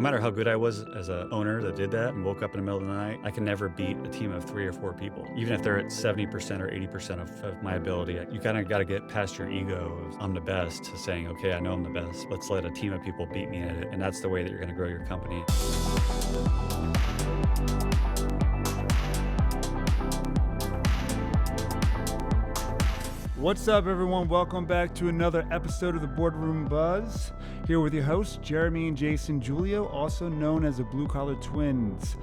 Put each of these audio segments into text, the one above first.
No matter how good I was as a owner that did that and woke up in the middle of the night, I can never beat a team of 3 or 4 people. Even if they're at 70% or 80% of my ability, you kind of got to get past your ego of I'm the best to saying, okay, I know I'm the best. Let's let a team of people beat me at it. And that's the way that you're going to grow your company. What's up, everyone? Welcome back to another episode of the Boardroom Buzz. Here with your hosts, Jeremy and Jason Julio, also known as the Blue Collar Twins.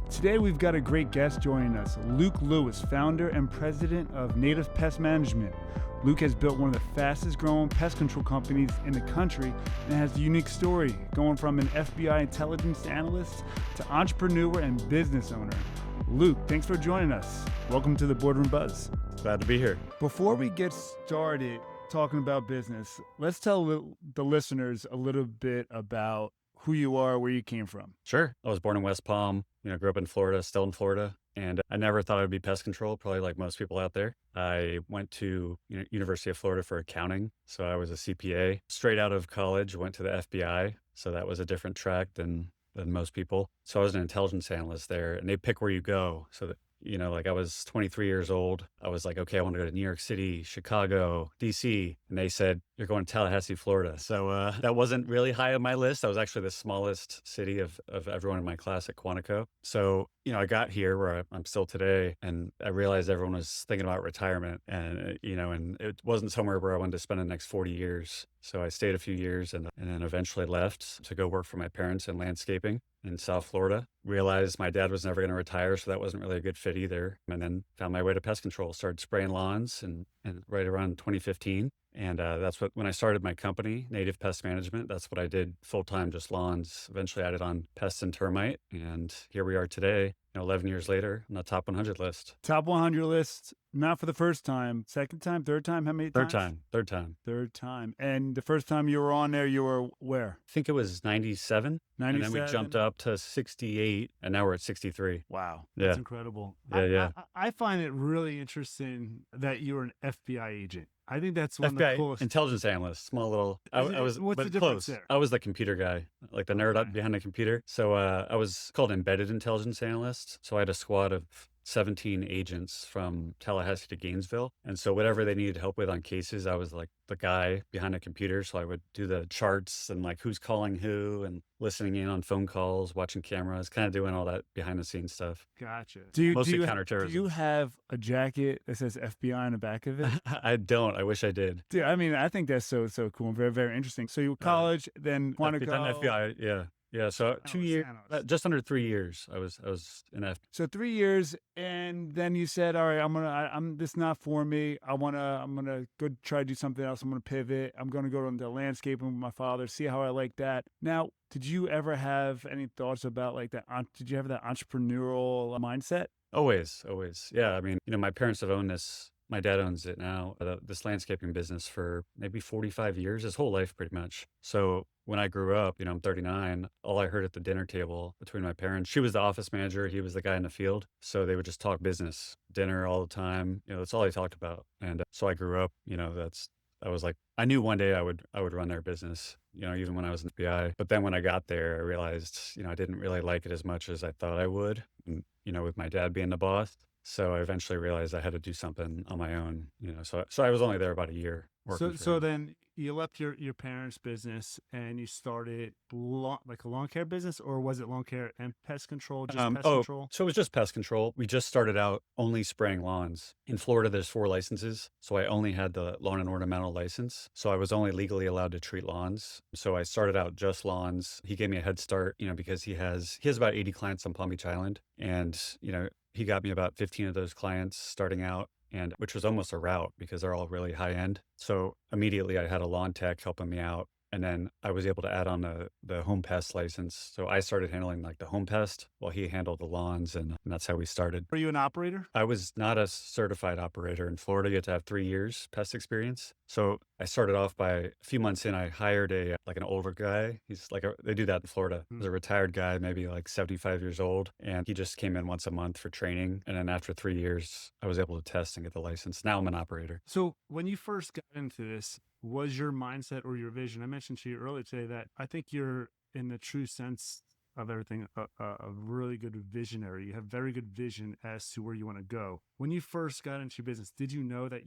Today, we've got a great guest joining us, Luke Lewis, founder and president of Native Pest Management. Luke has built one of the fastest growing pest control companies in the country and has a unique story, going from an FBI intelligence analyst to entrepreneur and business owner. Luke, thanks for joining us. Welcome to the Boardroom Buzz. Glad to be here. Before we get started talking about business, let's tell the listeners a little bit about who you are, where you came from. Sure. I was born in West Palm, grew up in Florida, still in Florida. And I never thought I'd be pest control, probably like most people out there. I went to University of Florida for accounting. So I was a CPA. Straight out of college, went to the FBI. So that was a different track than most people. So I was an intelligence analyst there, and they pick where you go. So that, I was 23 years old. I was like, okay, I want to go to New York City, Chicago, DC. And they said, you're going to Tallahassee, Florida. So that wasn't really high on my list. I was actually the smallest city of everyone in my class at Quantico. So, I got here where I'm still today, and I realized everyone was thinking about retirement, and it wasn't somewhere where I wanted to spend the next 40 years. So I stayed a few years and then eventually left to go work for my parents in landscaping in South Florida. Realized my dad was never going to retire, so that wasn't really a good fit either. And then found my way to pest control, started spraying lawns and right around 2015. And that's when I started my company, Native Pest Management. That's what I did full-time, just lawns. Eventually added on pests and termite. And here we are today, 11 years later, on the top 100 list. Top 100 list, not for the first time. Second time, third time, how many times? Third time. Third time. And the first time you were on there, you were where? I think it was 97. 97. And then we jumped up to 68, and now we're at 63. Wow. Yeah. That's incredible. Yeah. I find it really interesting that you were an FBI agent. I think that's one of FBI the coolest. intelligence analyst, small little. I was, What's but the difference close. there? I was the computer guy, like the nerd Okay. behind the computer. So I was called embedded intelligence analyst. So I had a squad of 17 agents from Tallahassee to Gainesville. And so whatever they needed help with on cases, I was like the guy behind the computer. So I would do the charts and like who's calling who and listening in on phone calls, watching cameras, kind of doing all that behind the scenes stuff. Gotcha. Mostly counterterrorism. Do you have a jacket that says FBI on the back of it? I don't. I wish I did. Dude, I mean, I think that's so cool and very, very interesting. So you were college, then Quantico. FBI, yeah. Yeah, so 2 years, analyst. just under 3 years, I was in FBI. So 3 years, and then you said, "All right, I'm this not for me. I'm gonna go try to do something else. I'm gonna pivot. I'm gonna go into landscaping with my father, see how I like that." Now, did you ever have any thoughts about like that? Did you have that entrepreneurial mindset? Always. Yeah, I mean, my parents have owned this. My dad owns it now, this landscaping business for maybe 45 years, his whole life pretty much. So when I grew up, I'm 39, all I heard at the dinner table between my parents, she was the office manager, he was the guy in the field. So they would just talk business, dinner all the time. That's all they talked about. And so I grew up, I was like, I knew one day I would run their business, even when I was in the FBI. But then when I got there, I realized, I didn't really like it as much as I thought I would, and, with my dad being the boss. So I eventually realized I had to do something on my own, so I was only there about a year. So then you left your parents' business and you started like a lawn care business, or was it lawn care and pest control? Just pest control? So it was just pest control. We just started out only spraying lawns. In Florida, there's 4 licenses. So I only had the lawn and ornamental license. So I was only legally allowed to treat lawns. So I started out just lawns. He gave me a head start, because he has about 80 clients on Palm Beach Island. And, he got me about 15 of those clients starting out, and which was almost a route because they're all really high end. So immediately I had a lawn tech helping me out. And then I was able to add on the home pest license. So I started handling like the home pest while he handled the lawns. And that's how we started. Were you an operator? I was not a certified operator. In Florida, you have to have 3 years pest experience. So I started off by a few months in, I hired an older guy. He's like, they do that in Florida. He's a retired guy, maybe like 75 years old. And he just came in once a month for training. And then after 3 years, I was able to test and get the license. Now I'm an operator. So when you first got into this, was your mindset or your vision? I mentioned to you earlier today that I think you're, in the true sense, of everything, a really good visionary. You have very good vision as to where you want to go. When you first got into your business, did you know that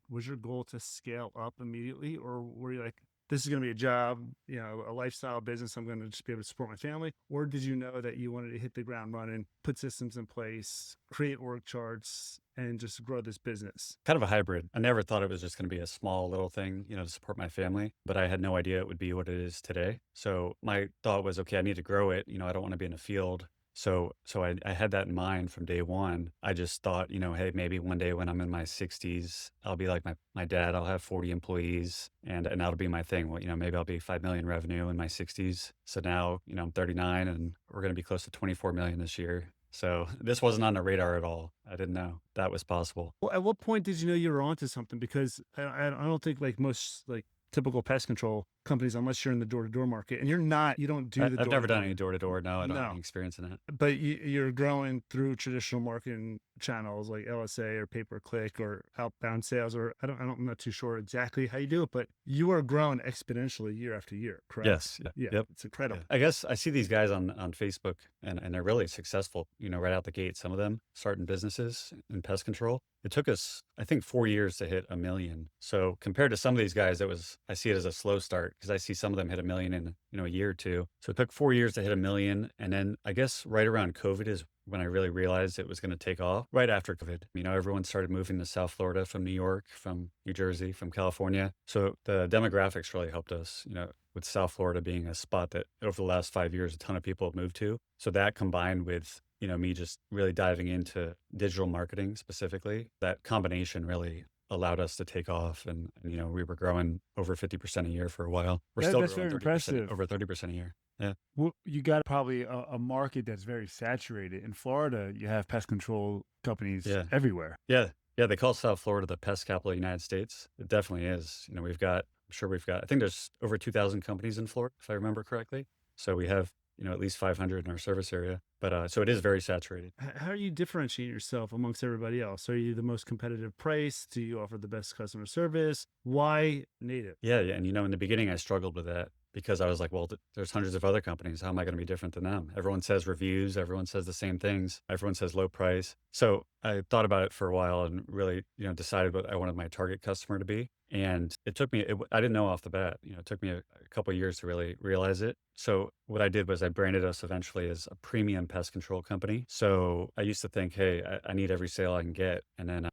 was your goal to scale up immediately, or were you like, this is going to be a job, a lifestyle business. I'm going to just be able to support my family. Or did you know that you wanted to hit the ground running, put systems in place, create org charts, and just grow this business? Kind of a hybrid. I never thought it was just going to be a small little thing, to support my family, but I had no idea it would be what it is today. So my thought was, okay, I need to grow it. I don't want to be in a field. So I had that in mind from day one. I just thought, hey, maybe one day when I'm in my 60s, I'll be like my dad. I'll have 40 employees and that'll be my thing. Well, maybe I'll be 5 million revenue in my 60s. So now, I'm 39 and we're going to be close to 24 million this year. So this wasn't on the radar at all. I didn't know that was possible. Well, at what point did you know you were onto something? Because I don't think like most like typical pest control companies, unless you're in the door-to-door market, and you don't do the I've never done any door-to-door. No, I don't have No. any experience in it. But you're growing through traditional marketing channels like LSA or pay-per-click or outbound sales, or I'm not too sure exactly how you do it, but you are growing exponentially year after year, correct? Yes. Yeah. Yep. It's incredible. I guess I see these guys on Facebook and they're really successful, right out the gate. Some of them starting businesses in pest control. It took us, I think, 4 years to hit 1 million. So compared to some of these guys, I see it as a slow start because I see some of them hit 1 million in, a year or two. So it took 4 years to hit 1 million. And then I guess right around COVID is when I really realized it was going to take off. Right after COVID, everyone started moving to South Florida from New York, from New Jersey, from California. So the demographics really helped us, with South Florida being a spot that over the last 5 years, a ton of people have moved to. So that combined with, me just really diving into digital marketing specifically, that combination really allowed us to take off. And we were growing over 50% a year for a while. We're still That's growing very 30%, impressive. over 30% a year. Yeah. Well, you got probably a market that's very saturated. In Florida, you have pest control companies Yeah. everywhere. Yeah. Yeah. They call South Florida the pest capital of the United States. It definitely is. I think there's over 2,000 companies in Florida, if I remember correctly. So we have, at least 500 in our service area. But so it is very saturated. How do you differentiate yourself amongst everybody else? Are you the most competitive price? Do you offer the best customer service? Why native? Yeah. And, in the beginning, I struggled with that because I was like, well, there's hundreds of other companies. How am I going to be different than them? Everyone says reviews. Everyone says the same things. Everyone says low price. So I thought about it for a while and really, decided what I wanted my target customer to be. And it took me, I didn't know off the bat, it took me a couple of years to really realize it. So what I did was I branded us eventually as a premium pest control company. So I used to think, hey, I need every sale I can get. And then,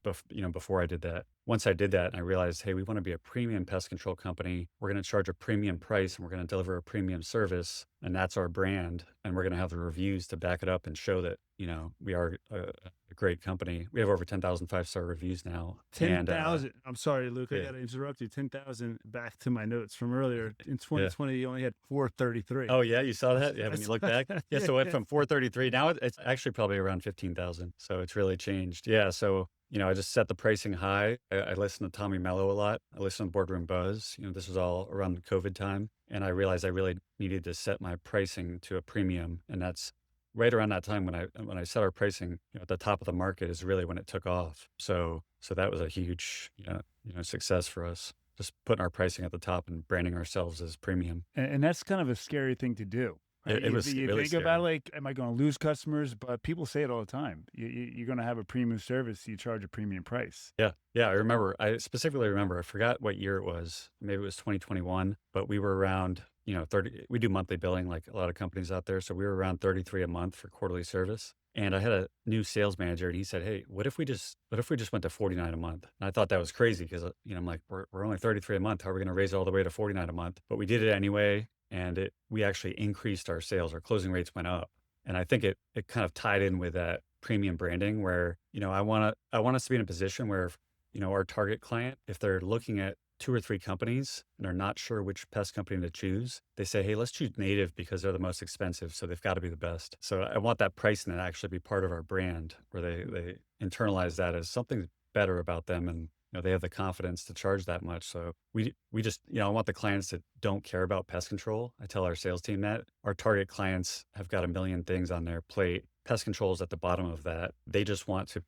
before I did that, once I did that, I realized, hey, we want to be a premium pest control company. We're going to charge a premium price and we're going to deliver a premium service. And that's our brand. And we're going to have the reviews to back it up and show that, we are a great company. We have over 10,000 5-star reviews now. 10,000. I'm sorry, Luke. I yeah. got to interrupt you. 10,000 back to my notes from earlier. In 2020, you only had 433. Oh, yeah. You saw that? Yeah. When you look back. Yeah. So it went from 433. Now it's actually probably around 15,000. So it's really changed. Yeah. So, I just set the pricing high. I listen to Tommy Mello a lot. I listen to Boardroom Buzz. This was all around the COVID time. And I realized I really needed to set my pricing to a premium. And that's right around that time when I set our pricing at the top of the market is really when it took off. So that was a huge, success for us. Just putting our pricing at the top and branding ourselves as premium. And that's kind of a scary thing to do. Right? It was you really think scary. about like, am I going to lose customers? But people say it all the time. You're going to have a premium service. You charge a premium price. Yeah. I specifically remember, I forgot what year it was. Maybe it was 2021, but we were around, 30, we do monthly billing like a lot of companies out there. So we were around 33 a month for quarterly service. And I had a new sales manager and he said, hey, what if we just went to 49 a month? And I thought that was crazy because, I'm like, we're only 33 a month. How are we going to raise it all the way to 49 a month? But we did it anyway. And we actually increased our sales. Our closing rates went up. And I think it kind of tied in with that premium branding where, I want us to be in a position where, our target client, if they're looking at 2 or 3 companies and are not sure which pest company to choose, they say, hey, let's choose Native because they're the most expensive. So they've got to be the best. So I want that pricing to actually be part of our brand where they internalize that as something better about them. And, they have the confidence to charge that much. So we just, I want the clients that don't care about pest control. I tell our sales team that our target clients have got a million things on their plate. Pest control is at the bottom of that. They just want to,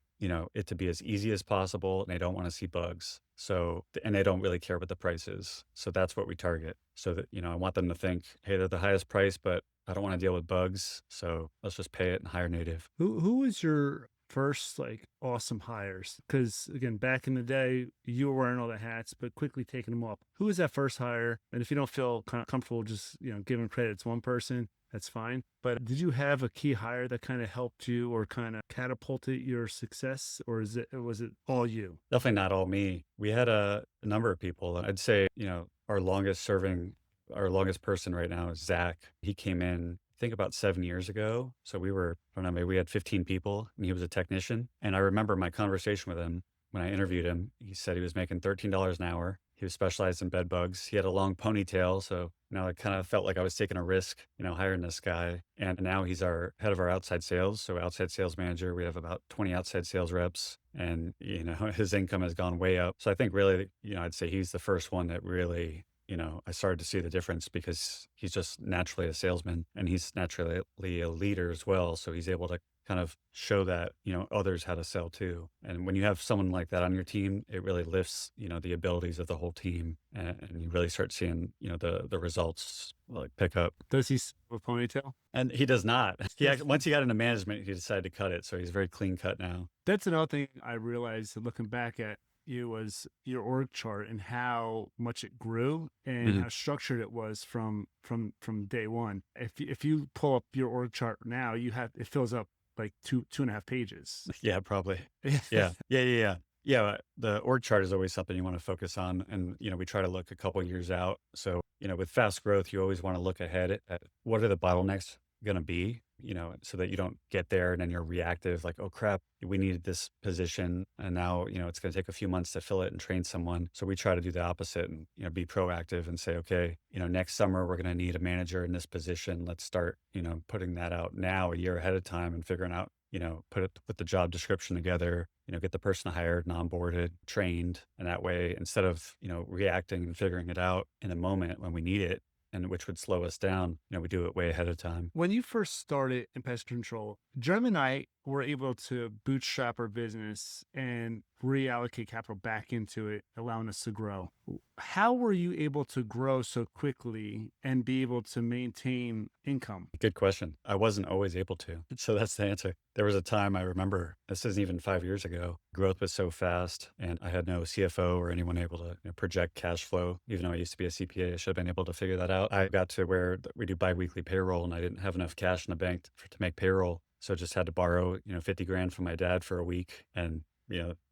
it to be as easy as possible and they don't want to see bugs. So, and they don't really care what the price is. So that's what we target. So that, I want them to think, hey, they're the highest price, but I don't want to deal with bugs. So let's just pay it and hire native. Who was your first like awesome hires? Because again, back in the day, you were wearing all the hats, but quickly taking them off. Who was that first hire? And if you don't feel kind of comfortable, just giving credit to one person, that's fine. But did you have a key hire that kind of helped you or kind of catapulted your success, or was it all you? Definitely not all me. We had a number of people. I'd say, our longest person right now is Zach. He came in, I think about 7 years ago. So we were, I don't know, maybe we had 15 people and he was a technician. And I remember my conversation with him when I interviewed him. He said he was making $13 an hour. He was specialized in bed bugs. He had a long ponytail. So, I kind of felt like I was taking a risk, hiring this guy. And now he's our head of our outside sales. So outside sales manager, we have about 20 outside sales reps and, his income has gone way up. So I think really, I'd say he's the first one that really, I started to see the difference because he's just naturally a salesman and he's naturally a leader as well. So he's able to kind of show that, others how to sell too. And when you have someone like that on your team, it really lifts, the abilities of the whole team. And you really start seeing, the results like pick up. Does he have a ponytail? And he does not. Once he got into management, he decided to cut it. So he's very clean cut now. That's another thing I realized looking back at you was your org chart and how much it grew and how structured it was from day one. If you pull up your org chart now, it fills up like 2.5 pages. Yeah, probably. Yeah. Yeah. The org chart is always something you want to focus on. And, we try to look a couple of years out. So, with fast growth, you always want to look ahead at what are the bottlenecks going to be, so that you don't get there and then you're reactive, like, oh crap, we needed this position. And now, it's going to take a few months to fill it and train someone. So we try to do the opposite and, be proactive and say, okay, next summer we're going to need a manager in this position. Let's start, putting that out now a year ahead of time and figuring out, put the job description together, get the person hired and onboarded, trained. And that way, instead of, reacting and figuring it out in a moment when we need it, and which would slow us down, we do it way ahead of time. When you first started in pest control, Jeremy and I were able to bootstrap our business and reallocate capital back into it, allowing us to grow. How were you able to grow so quickly and be able to maintain income? Good question. I wasn't always able to. So that's the answer. There was a time I remember, this isn't even 5 years ago, growth was so fast and I had no CFO or anyone able to project cash flow. Even though I used to be a CPA, I should have been able to figure that out. I got to where we do biweekly payroll and I didn't have enough cash in the bank to make payroll. So just had to borrow, 50 grand from my dad for a week and,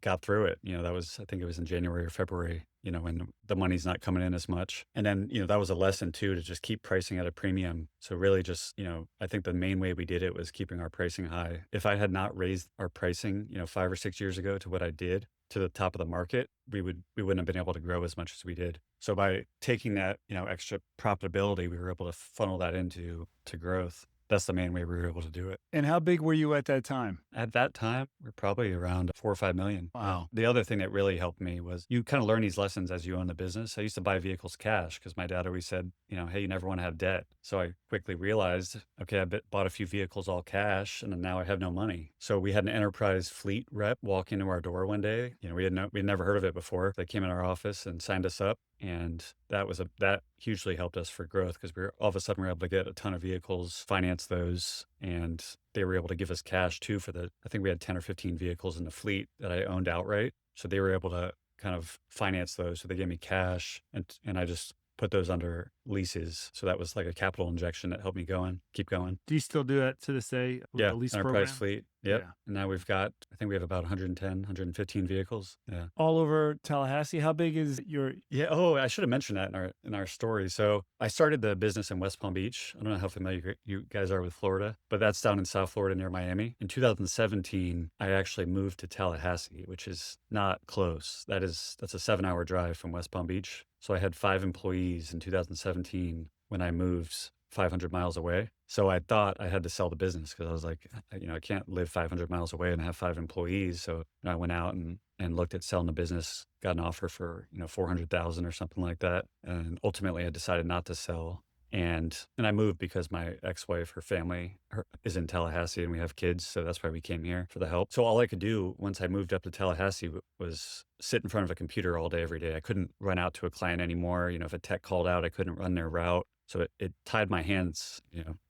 got through it. That was, I think it was in January or February, when the money's not coming in as much. And then, that was a lesson too, to just keep pricing at a premium. So really just, I think the main way we did it was keeping our pricing high. If I had not raised our pricing, 5 or 6 years ago to what I did to the top of the market, we wouldn't have been able to grow as much as we did. So by taking that, extra profitability, we were able to funnel that into growth. That's the main way we were able to do it. And how big were you at that time? At that time, we're probably around 4 or 5 million. Wow. The other thing that really helped me was you kind of learn these lessons as you own the business. I used to buy vehicles cash because my dad always said, hey, you never want to have debt. So I quickly realized, okay, I bought a few vehicles all cash and now I have no money. So we had an enterprise fleet rep walk into our door one day. We'd never heard of it before. They came in our office and signed us up. And that hugely helped us for growth because all of a sudden we were able to get a ton of vehicles, finance those, and they were able to give us cash too I think we had 10 or 15 vehicles in the fleet that I owned outright. So they were able to kind of finance those. So they gave me cash and I just put those under leases. So that was like a capital injection that helped me keep going. Do you still do that to this day? Yeah, the lease enterprise program? fleet. Yep. Yeah. And now I think we have about 110, 115 vehicles. Yeah. All over Tallahassee. How big is your? Yeah. Oh, I should have mentioned that in our story. So I started the business in West Palm Beach. I don't know how familiar you guys are with Florida, but that's down in South Florida near Miami. In 2017, I actually moved to Tallahassee, which is not close. That's a 7-hour drive from West Palm Beach. So I had 5 employees in 2017 when I moved 500 miles away. So I thought I had to sell the business because I was like, I can't live 500 miles away and have 5 employees. So I went out and looked at selling the business, got an offer for, $400,000 or something like that. And ultimately I decided not to sell. And I moved because my ex-wife, her family is in Tallahassee and we have kids. So that's why we came here for the help. So all I could do once I moved up to Tallahassee was sit in front of a computer all day, every day. I couldn't run out to a client anymore. If a tech called out, I couldn't run their route. So it tied my hands,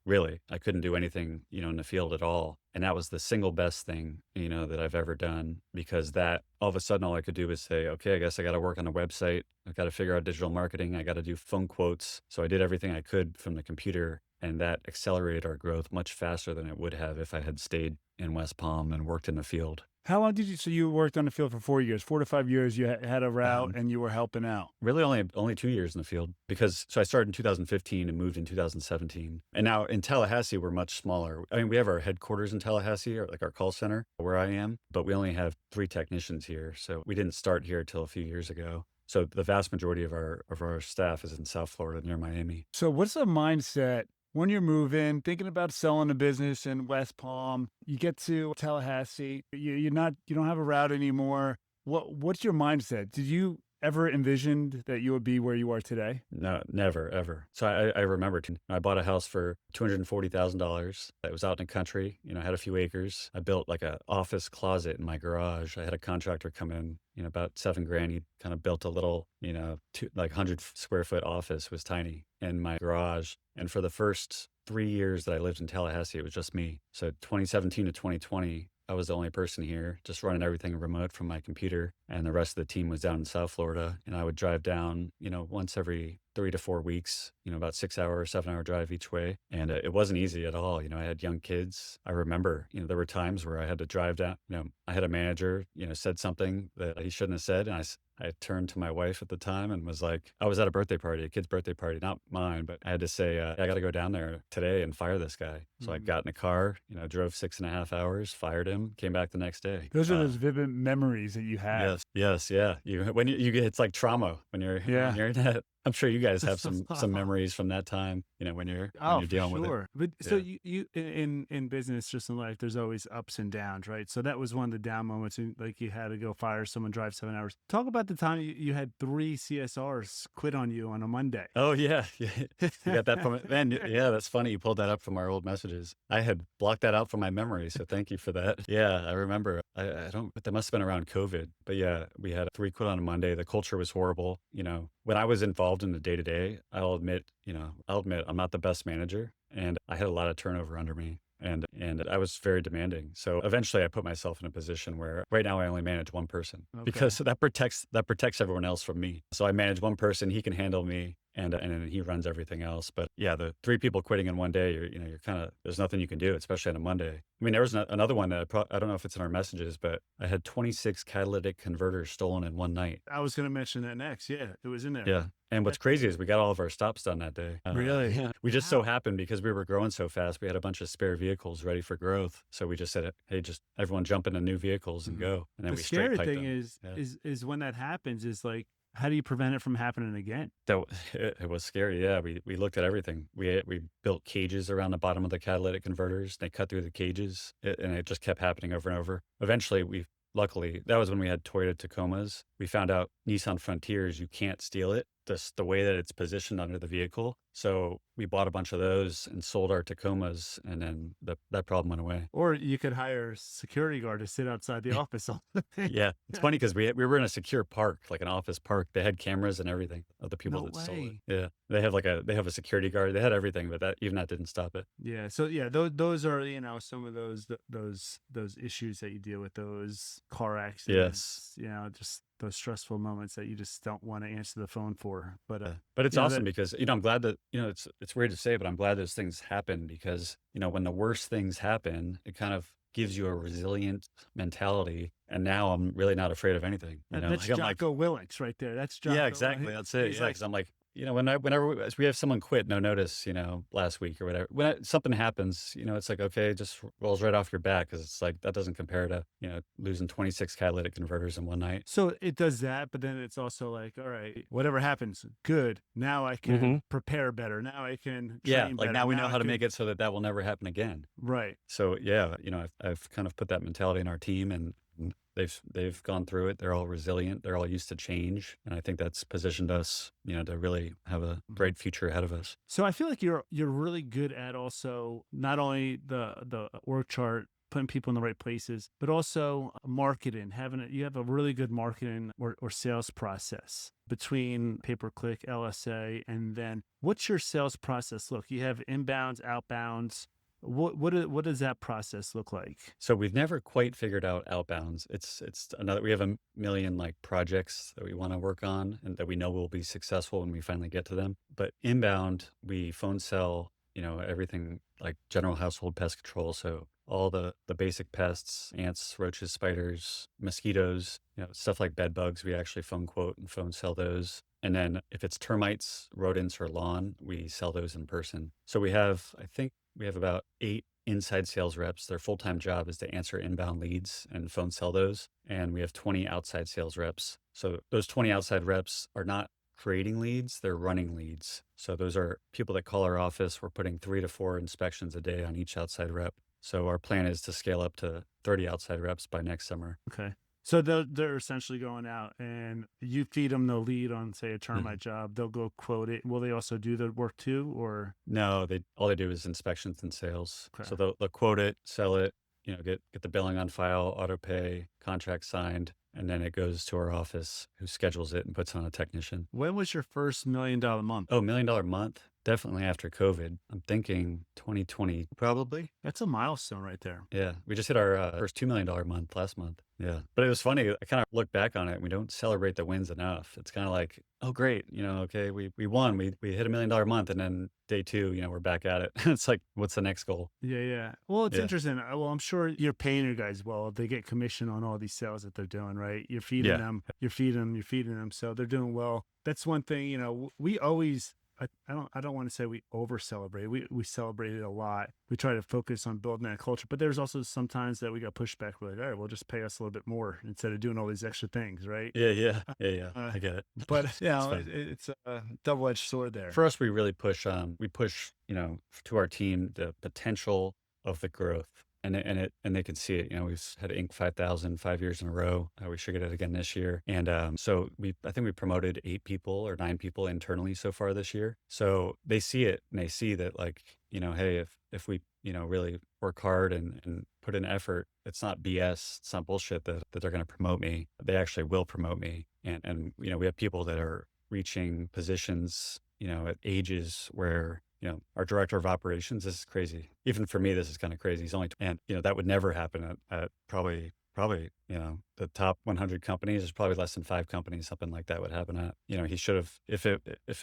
really. I couldn't do anything, in the field at all. And that was the single best thing, that I've ever done, because that all of a sudden, all I could do was say, okay, I guess I got to work on a website. I've got to figure out digital marketing. I got to do phone quotes. So I did everything I could from the computer, and that accelerated our growth much faster than it would have if I had stayed in West Palm and worked in the field. How long so you worked on the field for 4 years, 4 to 5 years, you had a route Um, and you were helping out. Really only 2 years in the field, because so I started in 2015 and moved in 2017. And now in Tallahassee, we're much smaller. I mean, we have our headquarters in Tallahassee, or like our call center where I am, but we only have 3 technicians here. So we didn't start here till a few years ago. So the vast majority of our staff is in South Florida near Miami. So what's the mindset when you're moving, thinking about selling a business in West Palm? You get to Tallahassee, you don't have a route anymore. What's your mindset? Did you ever envisioned that you would be where you are today? No, never, ever. So I remember I bought a house for $240,000. It was out in the country, I had a few acres. I built like a office closet in my garage. I had a contractor come in, about $7,000. He kind of built a little, 100 square foot office. Was tiny in my garage. And for the first 3 years that I lived in Tallahassee, it was just me. So 2017 to 2020, I was the only person here, just running everything remote from my computer. And the rest of the team was down in South Florida. And I would drive down, once every 3 to 4 weeks, about 6 hour, 7 hour drive each way. And it wasn't easy at all. I had young kids. I remember, there were times where I had to drive down, I had a manager, said something that he shouldn't have said. And I turned to my wife at the time and was like, I was at a kid's birthday party, not mine, but I had to say, I got to go down there today and fire this guy. So I got in a car, drove 6.5 hours, fired him, came back the next day. Those are those vivid memories that you have. Yes. Yeah. When you get, it's like trauma when you're in that. I'm sure you guys have some memories from that time, when you're dealing with it. But so you in business, just in life, there's always ups and downs, right? So that was one of the down moments, like you had to go fire someone, drive 7 hours. Talk about the time you had 3 CSRs quit on you on a Monday. Oh yeah. You got that from it. Man, yeah, that's funny. You pulled that up from our old messages. I had blocked that out from my memory, so thank you for that. Yeah, I remember. I don't, but that must have been around COVID. But yeah, we had 3 quit on a Monday. The culture was horrible. When I was involved in the day-to-day, I'll admit I'm not the best manager, and I had a lot of turnover under me. And I was very demanding. So eventually I put myself in a position where right now I only manage one person, because that protects everyone else from me. So I manage one person, he can handle me, and then he runs everything else. But yeah, the 3 people quitting in one day, you're kind of, there's nothing you can do, especially on a Monday. I mean, there was another one that I don't know if it's in our messages, but I had 26 catalytic converters stolen in one night. I was going to mention that next. Yeah, it was in there. Yeah. And what's crazy is we got all of our stops done that day. Really? Yeah. We just so happened, because we were growing so fast, we had a bunch of spare vehicles ready for growth. So we just said, hey, just everyone jump into new vehicles and go. And then The we straight scary piped thing them. is when that happens, is like, how do you prevent it from happening again? It was scary. Yeah, we looked at everything. We built cages around the bottom of the catalytic converters. They cut through the cages, and it just kept happening over and over. Eventually, luckily, that was when we had Toyota Tacomas. We found out Nissan Frontiers, you can't steal it, just the way that it's positioned under the vehicle. So we bought a bunch of those and sold our Tacomas, and then that problem went away. Or you could hire a security guard to sit outside the office all the day. Yeah, it's funny because we were in a secure park, like an office park. They had cameras and everything of the people No that stole it. way. Yeah, they have a security guard. They had everything, but that didn't stop it. Yeah. So yeah, those are, some of those issues that you deal with, those car accidents. Just those stressful moments that you just don't want to answer the phone for. But it's awesome because I'm glad that it's weird to say, but I'm glad those things happen, because when the worst things happen, it kind of gives you a resilient mentality. And now I'm really not afraid of anything. That's Jocko Willink right there. That's Jocko. Yeah, exactly. Willink. That's it. He's Yeah, because I'm like, whenever we have someone quit, no notice, last week or whatever, when something happens, it's like, okay, it just rolls right off your back, because it's like, that doesn't compare to, losing 26 catalytic converters in one night. So it does that, but then it's also like, all right, whatever happens, good. Now I can prepare better. Now I can train better. Now we know how to make it so that will never happen again. Right. So yeah, I've kind of put that mentality in our team, and they've gone through it. They're all resilient. They're all used to change. And I think that's positioned us, to really have a bright future ahead of us. So I feel like you're really good at also not only the org chart, putting people in the right places, but also marketing. You have a really good marketing or sales process between pay-per-click, LSA, and then what's your sales process look? You have inbounds, outbounds. What does that process look like? So we've never quite figured out outbounds. It's another. We have a million like projects that we want to work on and that we know will be successful when we finally get to them. But inbound, we phone sell, everything like general household pest control. So all the basic pests, ants, roaches, spiders, mosquitoes, stuff like bed bugs, we actually phone quote and phone sell those. And then if it's termites, rodents, or lawn, we sell those in person. So I think we have about 8 inside sales reps. Their full-time job is to answer inbound leads and phone sell those. And we have 20 outside sales reps. So those 20 outside reps are not creating leads, they're running leads. So those are people that call our office. We're putting 3 to 4 inspections a day on each outside rep. So our plan is to scale up to 30 outside reps by next summer. Okay. So they're essentially going out and you feed them the lead on, say, a termite job. They'll go quote it. Will they also do the work too, or? No, all they do is inspections and sales. Okay. So they'll quote it, sell it, get the billing on file, auto pay, contract signed, and then it goes to our office who schedules it and puts on a technician. When was your first $1 million month? Oh, $1 million month? Definitely after COVID. I'm thinking 2020, probably. That's a milestone right there. Yeah. We just hit our first $2 million month last month. Yeah. But it was funny. I kind of look back on it. And we don't celebrate the wins enough. It's kind of like, oh, great. Okay, we won. We hit $1 million month. And then day 2, we're back at it. It's like, what's the next goal? Yeah. Well, it's interesting. Well, I'm sure you're paying your guys well. They get commission on all these sales that they're doing, right? You're feeding them. You're feeding them. So they're doing well. That's one thing, we always, I don't want to say we over celebrate. We celebrate it a lot. We try to focus on building that culture, but there's also sometimes that we got pushback. We're like, all right, well, just pay us a little bit more instead of doing all these extra things, right? Yeah. I get it. But it's a double-edged sword there. For us, we really push, to our team, the potential of the growth. And they can see it. We've had Inc. 5,000 5 years in a row. We should get it again this year. And so I think we promoted 8 people or 9 people internally so far this year. So they see it and they see that hey, if we really work hard and put in effort, it's not BS. It's not bullshit that they're going to promote me. They actually will promote me. And we have people that are reaching positions at ages where our director of operations, this is crazy. Even for me, this is kind of crazy. He's only, and that would never happen at probably, the top 100 companies. There's probably less than 5 companies, something like that would happen at. He should have, if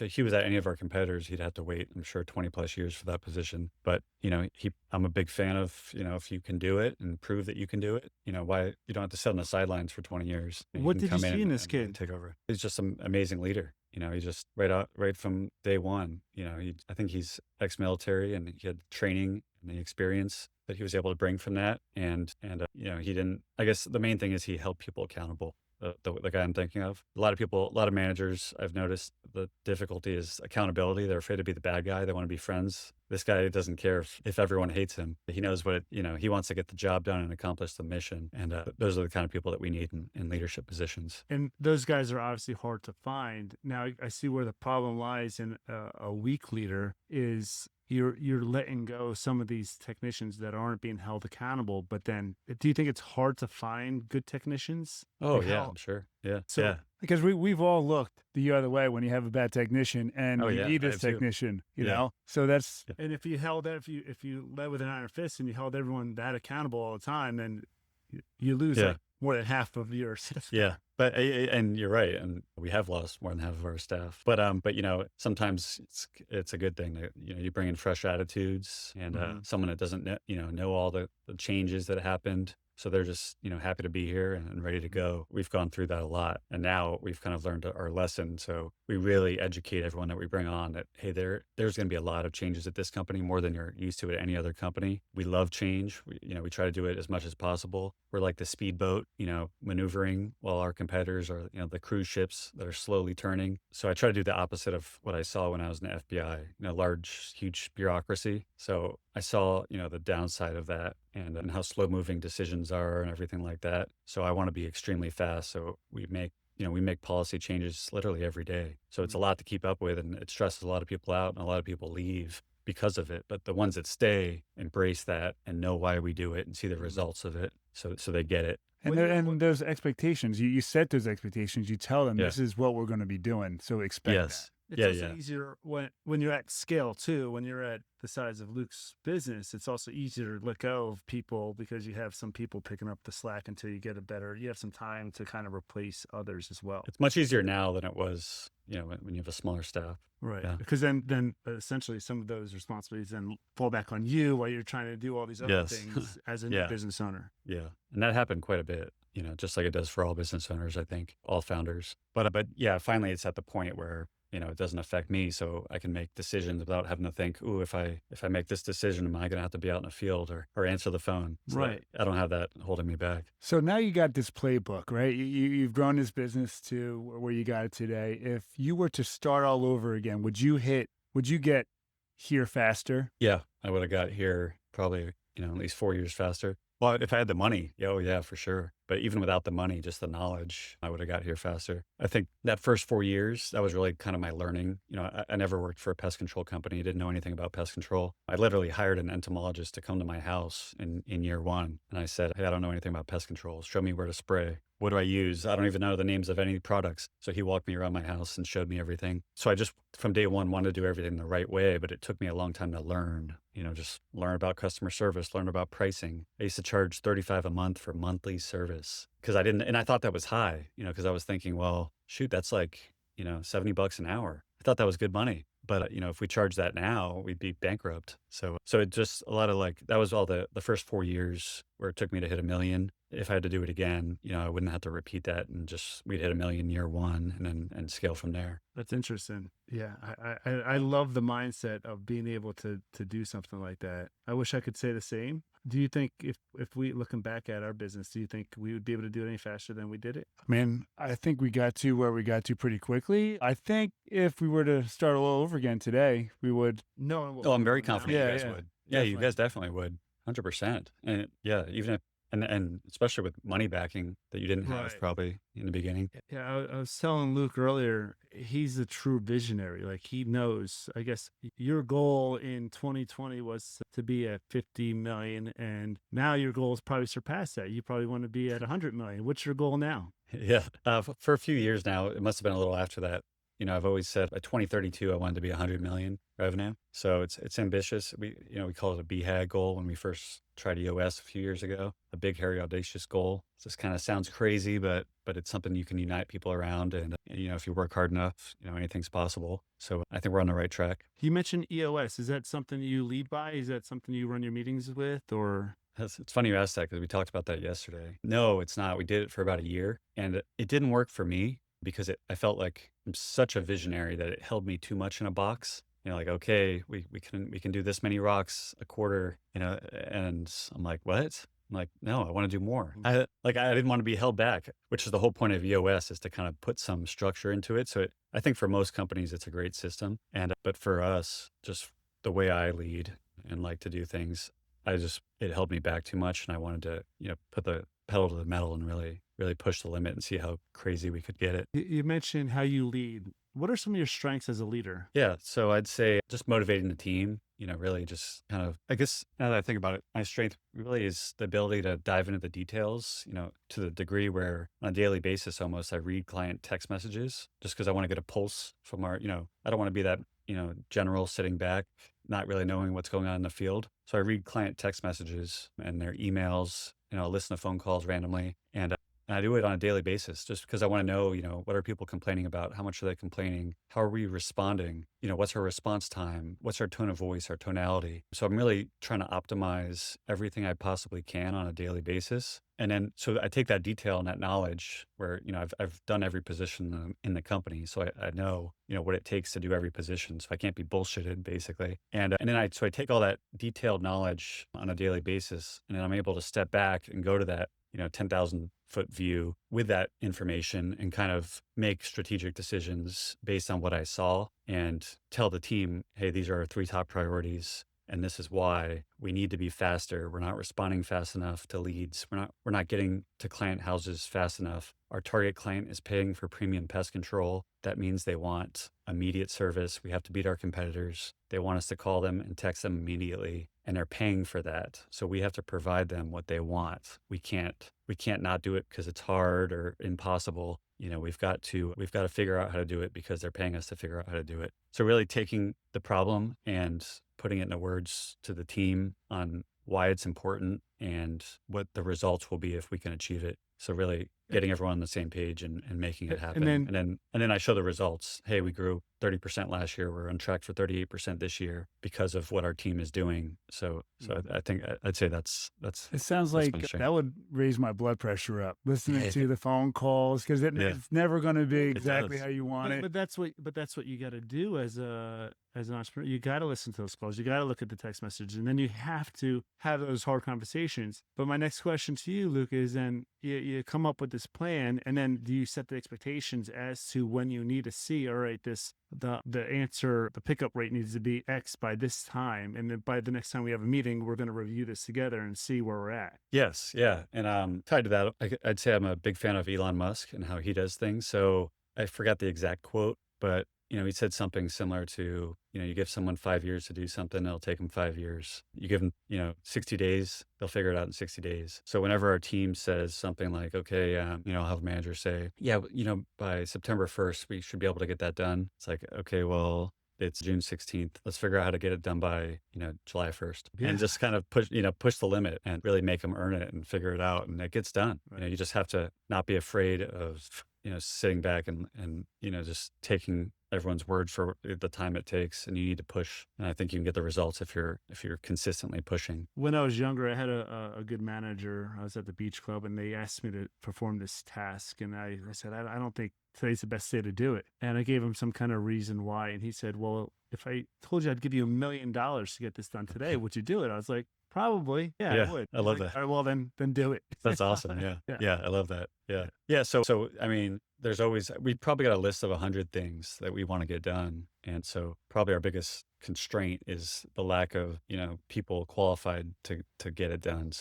he was at any of our competitors, he'd have to wait, I'm sure 20 plus years for that position. But, I'm a big fan of, if you can do it and prove that you can do it, why you don't have to sit on the sidelines for 20 years. What did you see in this kid? And take over. He's just an amazing leader. He just right from day one, I think he's ex-military and he had training and the experience that he was able to bring from that. And he didn't, I guess the main thing is he held people accountable. The guy I'm thinking of, a lot of managers, I've noticed the difficulty is accountability. They're afraid to be the bad guy. They want to be friends. This guy doesn't care if everyone hates him. He knows he wants to get the job done and accomplish the mission. And those are the kind of people that we need in leadership positions. And those guys are obviously hard to find. Now I see where the problem lies in a weak leader is you're letting go some of these technicians that aren't being held accountable. But then do you think it's hard to find good technicians? Oh, yeah, I'm sure. Yeah. So, yeah. Because we've all looked the other way when you have a bad technician and you need this technician, you know? So that's... And if you held that, if you led with an iron fist and you held everyone that accountable all the time, then you lose like more than half of yours. Yeah. But, and you're right. And we have lost more than half of our staff, but sometimes it's a good thing that, you bring in fresh attitudes and, someone that doesn't know all the changes that happened. So they're just, happy to be here and ready to go. We've gone through that a lot. And now we've kind of learned our lesson. So we really educate everyone that we bring on that, hey, there's going to be a lot of changes at this company, more than you're used to at any other company. We love change. We try to do it as much as possible. We're like the speedboat, maneuvering while our competitors are, the cruise ships that are slowly turning. So I try to do the opposite of what I saw when I was in the FBI, large, huge bureaucracy. So I saw, the downside of that and how slow moving decisions are and everything like that. So I want to be extremely fast. So we make policy changes literally every day. So it's a Mm. lot to keep up with and it stresses a lot of people out and a lot of people leave because of it. But the ones that stay embrace that and know why we do it and see the Mm. results of it. So they get it. And When there, you're and those expectations, you set those expectations. You tell them Yeah. this is what we're going to be doing, so expect that. Yes. It's Yeah. also Yeah. easier when you're at scale too. When you're at the size of Luke's business, it's also easier to let go of people because you have some people picking up the slack until you get you have some time to kind of replace others as well. It's much easier now than it was, when you have a smaller staff. Right. Yeah. Because then essentially some of those responsibilities then fall back on you while you're trying to do all these other Yes. things as a new Yeah. business owner. Yeah. And that happened quite a bit, just like it does for all business owners, I think, all founders. But yeah, finally it's at the point where, it doesn't affect me. So I can make decisions without having to think, ooh, if I make this decision, am I going to have to be out in the field or answer the phone? So Right. I don't have that holding me back. So now you got this playbook, right? You've grown this business to where you got it today. If you were to start all over again, would you get here faster? Yeah. I would have got here probably, at least 4 years faster. Well, if I had the money, yeah, oh yeah, for sure. But even without the money, just the knowledge, I would have got here faster. I think that first 4 years, that was really kind of my learning. I never worked for a pest control company, didn't know anything about pest control. I literally hired an entomologist to come to my house in year one. And I said, hey, I don't know anything about pest control. Show me where to spray. What do I use? I don't even know the names of any products. So he walked me around my house and showed me everything. So I just, from day one, wanted to do everything the right way, but it took me a long time to learn, just learn about customer service, learn about pricing. I used to charge $35 a month for monthly service because and I thought that was high, because I was thinking, well, shoot, that's like, $70 an hour. I thought that was good money. But, if we charge that now, we'd be bankrupt. So it just a lot of that was all the first 4 years where it took me to hit 1 million. If I had to do it again, I wouldn't have to repeat that and we'd hit 1 million year one and scale from there. That's interesting. Yeah, I love the mindset of being able to do something like that. I wish I could say the same. Do you think if we looking back at our business, do you think we would be able to do it any faster than we did it? Man, I think we got to where we got to pretty quickly. I think if we were to start all over again today, we would. No. Oh, I'm very confident Yeah, you guys yeah, would. Yeah, you definitely. guys definitely would. 100%. And yeah, even if, and especially with money backing that you didn't have Right. probably in the beginning. Yeah, I was telling Luke earlier, he's a true visionary. Like he knows, I guess your goal in 2020 was to be at 50 million. And now your goal is probably surpass that. You probably want to be at 100 million. What's your goal now? Yeah. For a few years now, it must have been a little after that. I've always said by 2032, I wanted to be 100 million revenue. So it's ambitious. We call it a BHAG goal when we first tried EOS a few years ago, a big, hairy, audacious goal. It just kind of sounds crazy, but it's something you can unite people around. And, if you work hard enough, anything's possible. So I think we're on the right track. You mentioned EOS. Is that something you lead by? Is that something you run your meetings with or? It's funny you asked that because we talked about that yesterday. No, it's not. We did it for about a year and it didn't work for me because I felt like I'm such a visionary that it held me too much in a box. Like, okay, we can do this many rocks a quarter, and I'm like, what? I'm like, no, I want to do more. I didn't want to be held back, which is the whole point of EOS is to kind of put some structure into it. So I think for most companies, it's a great system. But for us, just the way I lead and like to do things, it held me back too much. And I wanted to, put the pedal to the metal and really, really push the limit and see how crazy we could get it. You mentioned how you lead. What are some of your strengths as a leader? Yeah. So I'd say just motivating the team, really just kind of, I guess now that I think about it, my strength really is the ability to dive into the details, to the degree where on a daily basis, almost I read client text messages just because I want to get a pulse from I don't want to be that, general sitting back, not really knowing what's going on in the field. So I read client text messages and their emails, listen to phone calls randomly. And I do it on a daily basis just because I want to know, what are people complaining about? How much are they complaining? How are we responding? What's our response time? What's our tone of voice, our tonality? So I'm really trying to optimize everything I possibly can on a daily basis. And then, so I take that detail and that knowledge where, I've done every position in the company. So I know, what it takes to do every position. So I can't be bullshitted basically. And then I take all that detailed knowledge on a daily basis and then I'm able to step back and go to that, 10,000 foot view with that information and kind of make strategic decisions based on what I saw and tell the team, hey, these are our 3 top priorities. and this is why we need to be faster. We're not responding fast enough to leads. We're not getting to client houses fast enough. Our target client is paying for premium pest control. That means they want immediate service. We have to beat our competitors. They want us to call them and text them immediately, and they're paying for that. So we have to provide them what they want. We can't not do it because it's hard or impossible. We've got to figure out how to do it because they're paying us to figure out how to do it. So really taking the problem and putting it into words to the team on why it's important and what the results will be if we can achieve it. So really getting everyone on the same page and making it happen. And then I show the results. Hey, we grew 30% last year. We're on track for 38% this year because of what our team is doing. So I think I'd say that's It sounds that's like my strength. that would raise my blood pressure up listening to the phone calls because Yeah. it's never going to be exactly does. how you want it. But that's what you got to do as an entrepreneur. You got to listen to those calls. You got to look at the text message, and then you have to have those hard conversations. But my next question to you, Luke, is then you come up with this plan, and then do you set the expectations as to when you need to see, all right, the pickup rate needs to be X by this time, and then by the next time we have a meeting, we're going to review this together and see where we're at. Yes, yeah. And tied to that, I'd say I'm a big fan of Elon Musk and how he does things. So I forgot the exact quote, but he said something similar to, you give someone 5 years to do something, it'll take them 5 years. You give them, 60 days, they'll figure it out in 60 days. So whenever our team says something like, okay, I'll have a manager say, yeah, by September 1st, we should be able to get that done. It's like, okay, well, it's June 16th. Let's figure out how to get it done by, July 1st and just kind of push the limit and really make them earn it and figure it out. And it gets done. Right. You just have to not be afraid of, sitting back and just taking everyone's word for the time it takes, and you need to push. And I think you can get the results if you're consistently pushing. When I was younger, I had a good manager. I was at the beach club, and they asked me to perform this task, and I said, I don't think today's the best day to do it. And I gave him some kind of reason why, and he said, well, if I told you I'd give you $1 million to get this done today, would you do it? I was like, probably. Yeah, I would. I love Like, that. all right, well, then do it. That's awesome. Yeah. Yeah. Yeah. I love that. Yeah. So, I mean, we probably got a list of 100 things that we want to get done. And so probably our biggest constraint is the lack of, people qualified to get it done.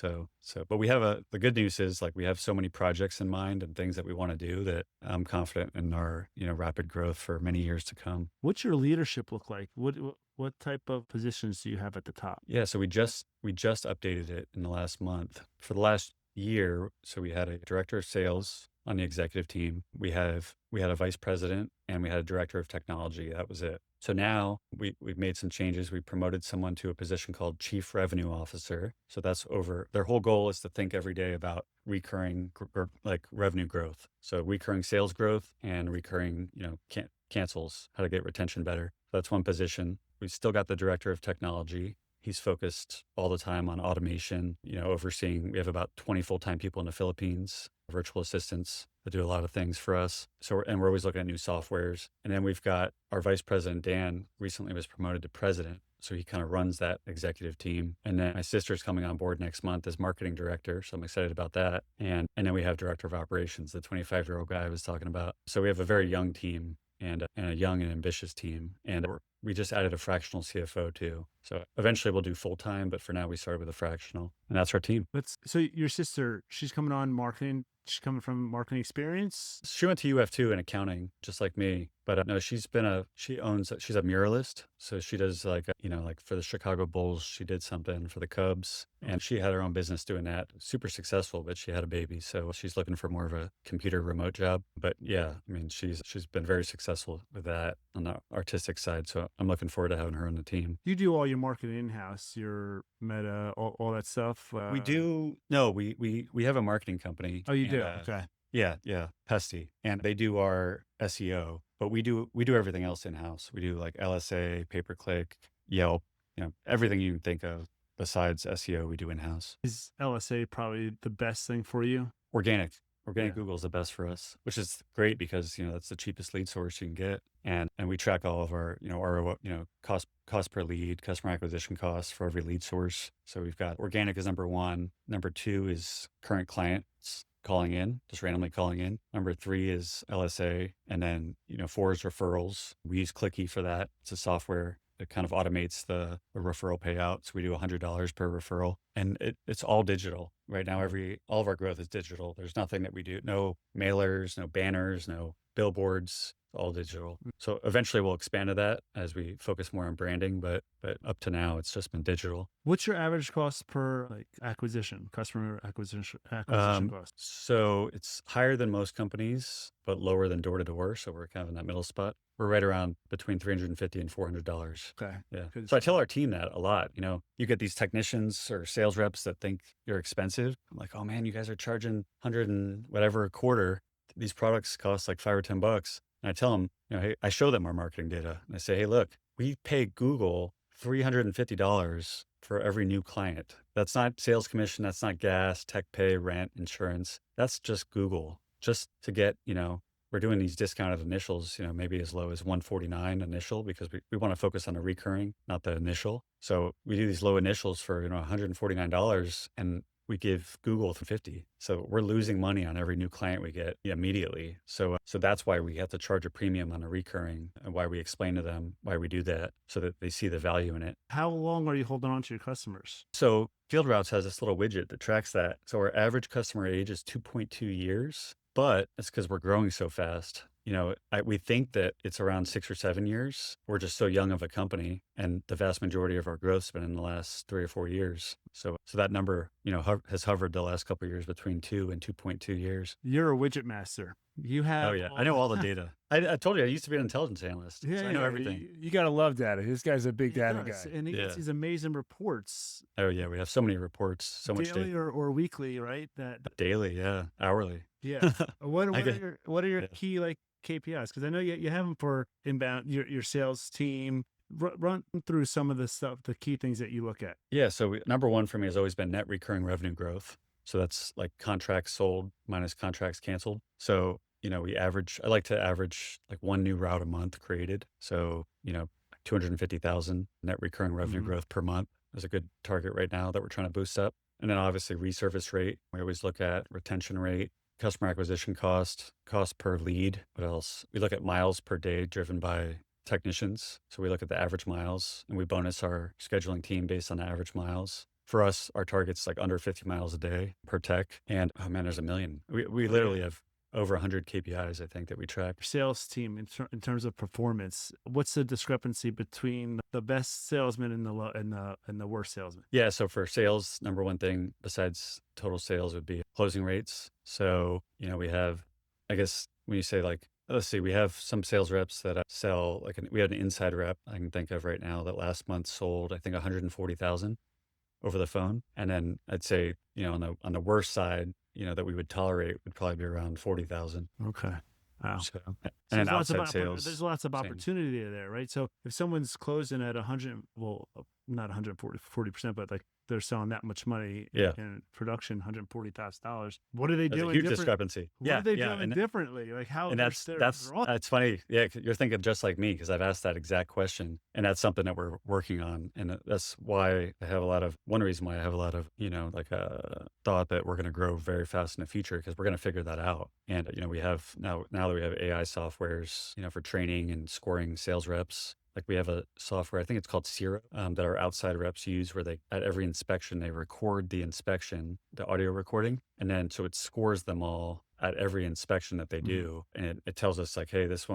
But we have the good news is like we have so many projects in mind and things that we want to do that I'm confident in our, rapid growth for many years to come. What's your leadership look like? What type of positions do you have at the top? Yeah. So we just updated it in the last month. For the last year, so we had a director of sales on the executive team. We had a vice president, and we had a director of technology. That was it. So now we've made some changes. We promoted someone to a position called chief revenue officer. So that's over. Their whole goal is to think every day about recurring like revenue growth. So recurring sales growth and recurring, cancels, how to get retention better. So that's one position. We've still got the director of technology. He's focused all the time on automation, overseeing. We have about 20 full-time people in the Philippines, virtual assistants that do a lot of things for us. So we're always looking at new softwares. And then we've got our vice president, Dan, recently was promoted to president. So he kind of runs that executive team. And then my sister's coming on board next month as marketing director. So I'm excited about that. And then we have director of operations, the 25-year-old guy I was talking about. So we have a very young team and a young and ambitious team. And we just added a fractional CFO too. So eventually we'll do full-time, but for now we started with a fractional, and that's our team. So your sister, she's coming on marketing. She's coming from marketing experience. She went to UF too in accounting, just like me. But no, she's a muralist. So she does like for the Chicago Bulls, she did something for the Cubs, and she had her own business doing that. Super successful, but she had a baby. So she's looking for more of a computer remote job. But yeah, I mean, she's been very successful with that on the artistic side. So I'm looking forward to having her on the team. You do all your marketing in-house, your Meta, all that stuff. We do. No, we have a marketing company. Oh, you do? And, Okay. Yeah, Pesty, and they do our SEO, but we do everything else in house. We do like LSA, pay-per-click, Yelp, everything you can think of besides SEO, we do in house. Is LSA probably the best thing for you? Organic Yeah. Google is the best for us, which is great because that's the cheapest lead source you can get, and we track all of our cost per lead, customer acquisition costs for every lead source. So we've got organic is number one. Number two is current clients calling in, just randomly calling in. Number three is LSA. And then, 4 is referrals. We use Clicky for that. It's a software. it kind of automates the referral payout. So we do $100 per referral, and it's all digital right now. All of our growth is digital. There's nothing that we do, no mailers, no banners, no billboards, all digital. So eventually we'll expand to that as we focus more on branding, but up to now it's just been digital. What's your average cost per like customer acquisition cost? So it's higher than most companies, but lower than door to door. So we're kind of in that middle spot. We're right around between $350 and $400. Okay. Yeah. 'Cause- So I tell our team that a lot. You get these technicians or sales reps that think you're expensive. I'm like, oh man, you guys are charging 100 and whatever a quarter. These products cost like $5 or $10. And I tell them, hey, I show them our marketing data. And I say, hey, look, we pay Google $350 for every new client. That's not sales commission. That's not gas, tech pay, rent, insurance. That's just Google. Just to get, we're doing these discounted initials, maybe as low as $149 initial, because we want to focus on the recurring, not the initial. So we do these low initials for, $149, and we give Google $50. So we're losing money on every new client we get immediately. So that's why we have to charge a premium on a recurring, and why we explain to them why we do that, so that they see the value in it. How long are you holding on to your customers? So Field Routes has this little widget that tracks that. So our average customer age is 2.2 years, but it's because we're growing so fast. We think that it's around 6 or 7 years. We're just so young of a company, and the vast majority of our growth's been in the last 3 or 4 years. So that number, has hovered the last couple of years between 2 and 2.2 years. You're a widget master. You have. Oh yeah, I know all the data. I told you I used to be an intelligence analyst. Yeah, so I know everything. You gotta love data. This guy's a big data does, guy. and he gets these amazing reports. Oh yeah, we have so many reports, so much daily data. or weekly, right? That Daily, yeah, hourly. yeah. What I are your yeah. key like KPIs? Because I know you have them for inbound your sales team. Run through some of the stuff, the key things that you look at. Yeah. So number one for me has always been net recurring revenue growth. So that's like contracts sold minus contracts canceled. So, I like to average like one new route a month created. So, 250,000 net recurring revenue growth per month is a good target right now that we're trying to boost up. And then obviously resurface rate. We always look at retention rate, customer acquisition cost per lead. What else? We look at miles per day driven by technicians. So we look at the average miles, and we bonus our scheduling team based on the average miles. For us, our target's like under 50 miles a day per tech. And oh man, there's a million. We literally have over 100 KPIs, I think, that we track. Your sales team in terms of performance, what's the discrepancy between the best salesman and the worst salesman? Yeah. So for sales, number one thing besides total sales would be closing rates. So, we have, I guess when you say like, let's see, we have some sales reps that sell, we had an inside rep I can think of right now that last month sold, I think, 140,000 over the phone. And then I'd say, on the worst side, that we would tolerate would probably be around 40,000. Okay. Wow. So, So and there's outside lots of sales, there's lots of same. opportunity there, right? So if someone's closing at 100, well, not 40%, but like they're selling that much money Yeah. in production, $140,000. What are they There's a doing huge different? discrepancy. What Yeah. are they yeah. doing And, differently? Like how? and that's they're all- funny. Yeah. You're thinking just like me, because I've asked that exact question, and that's something that we're working on. And that's why I have one reason why I have a lot of, thought that we're going to grow very fast in the future, because we're going to figure that out. And, we have now that we have AI softwares, for training and scoring sales reps. Like we have a software, I think it's called Zero, that our outside reps use, where at every inspection, they record the inspection, the audio recording. And then, so it scores them all at every inspection that they do. And it tells us like, hey, this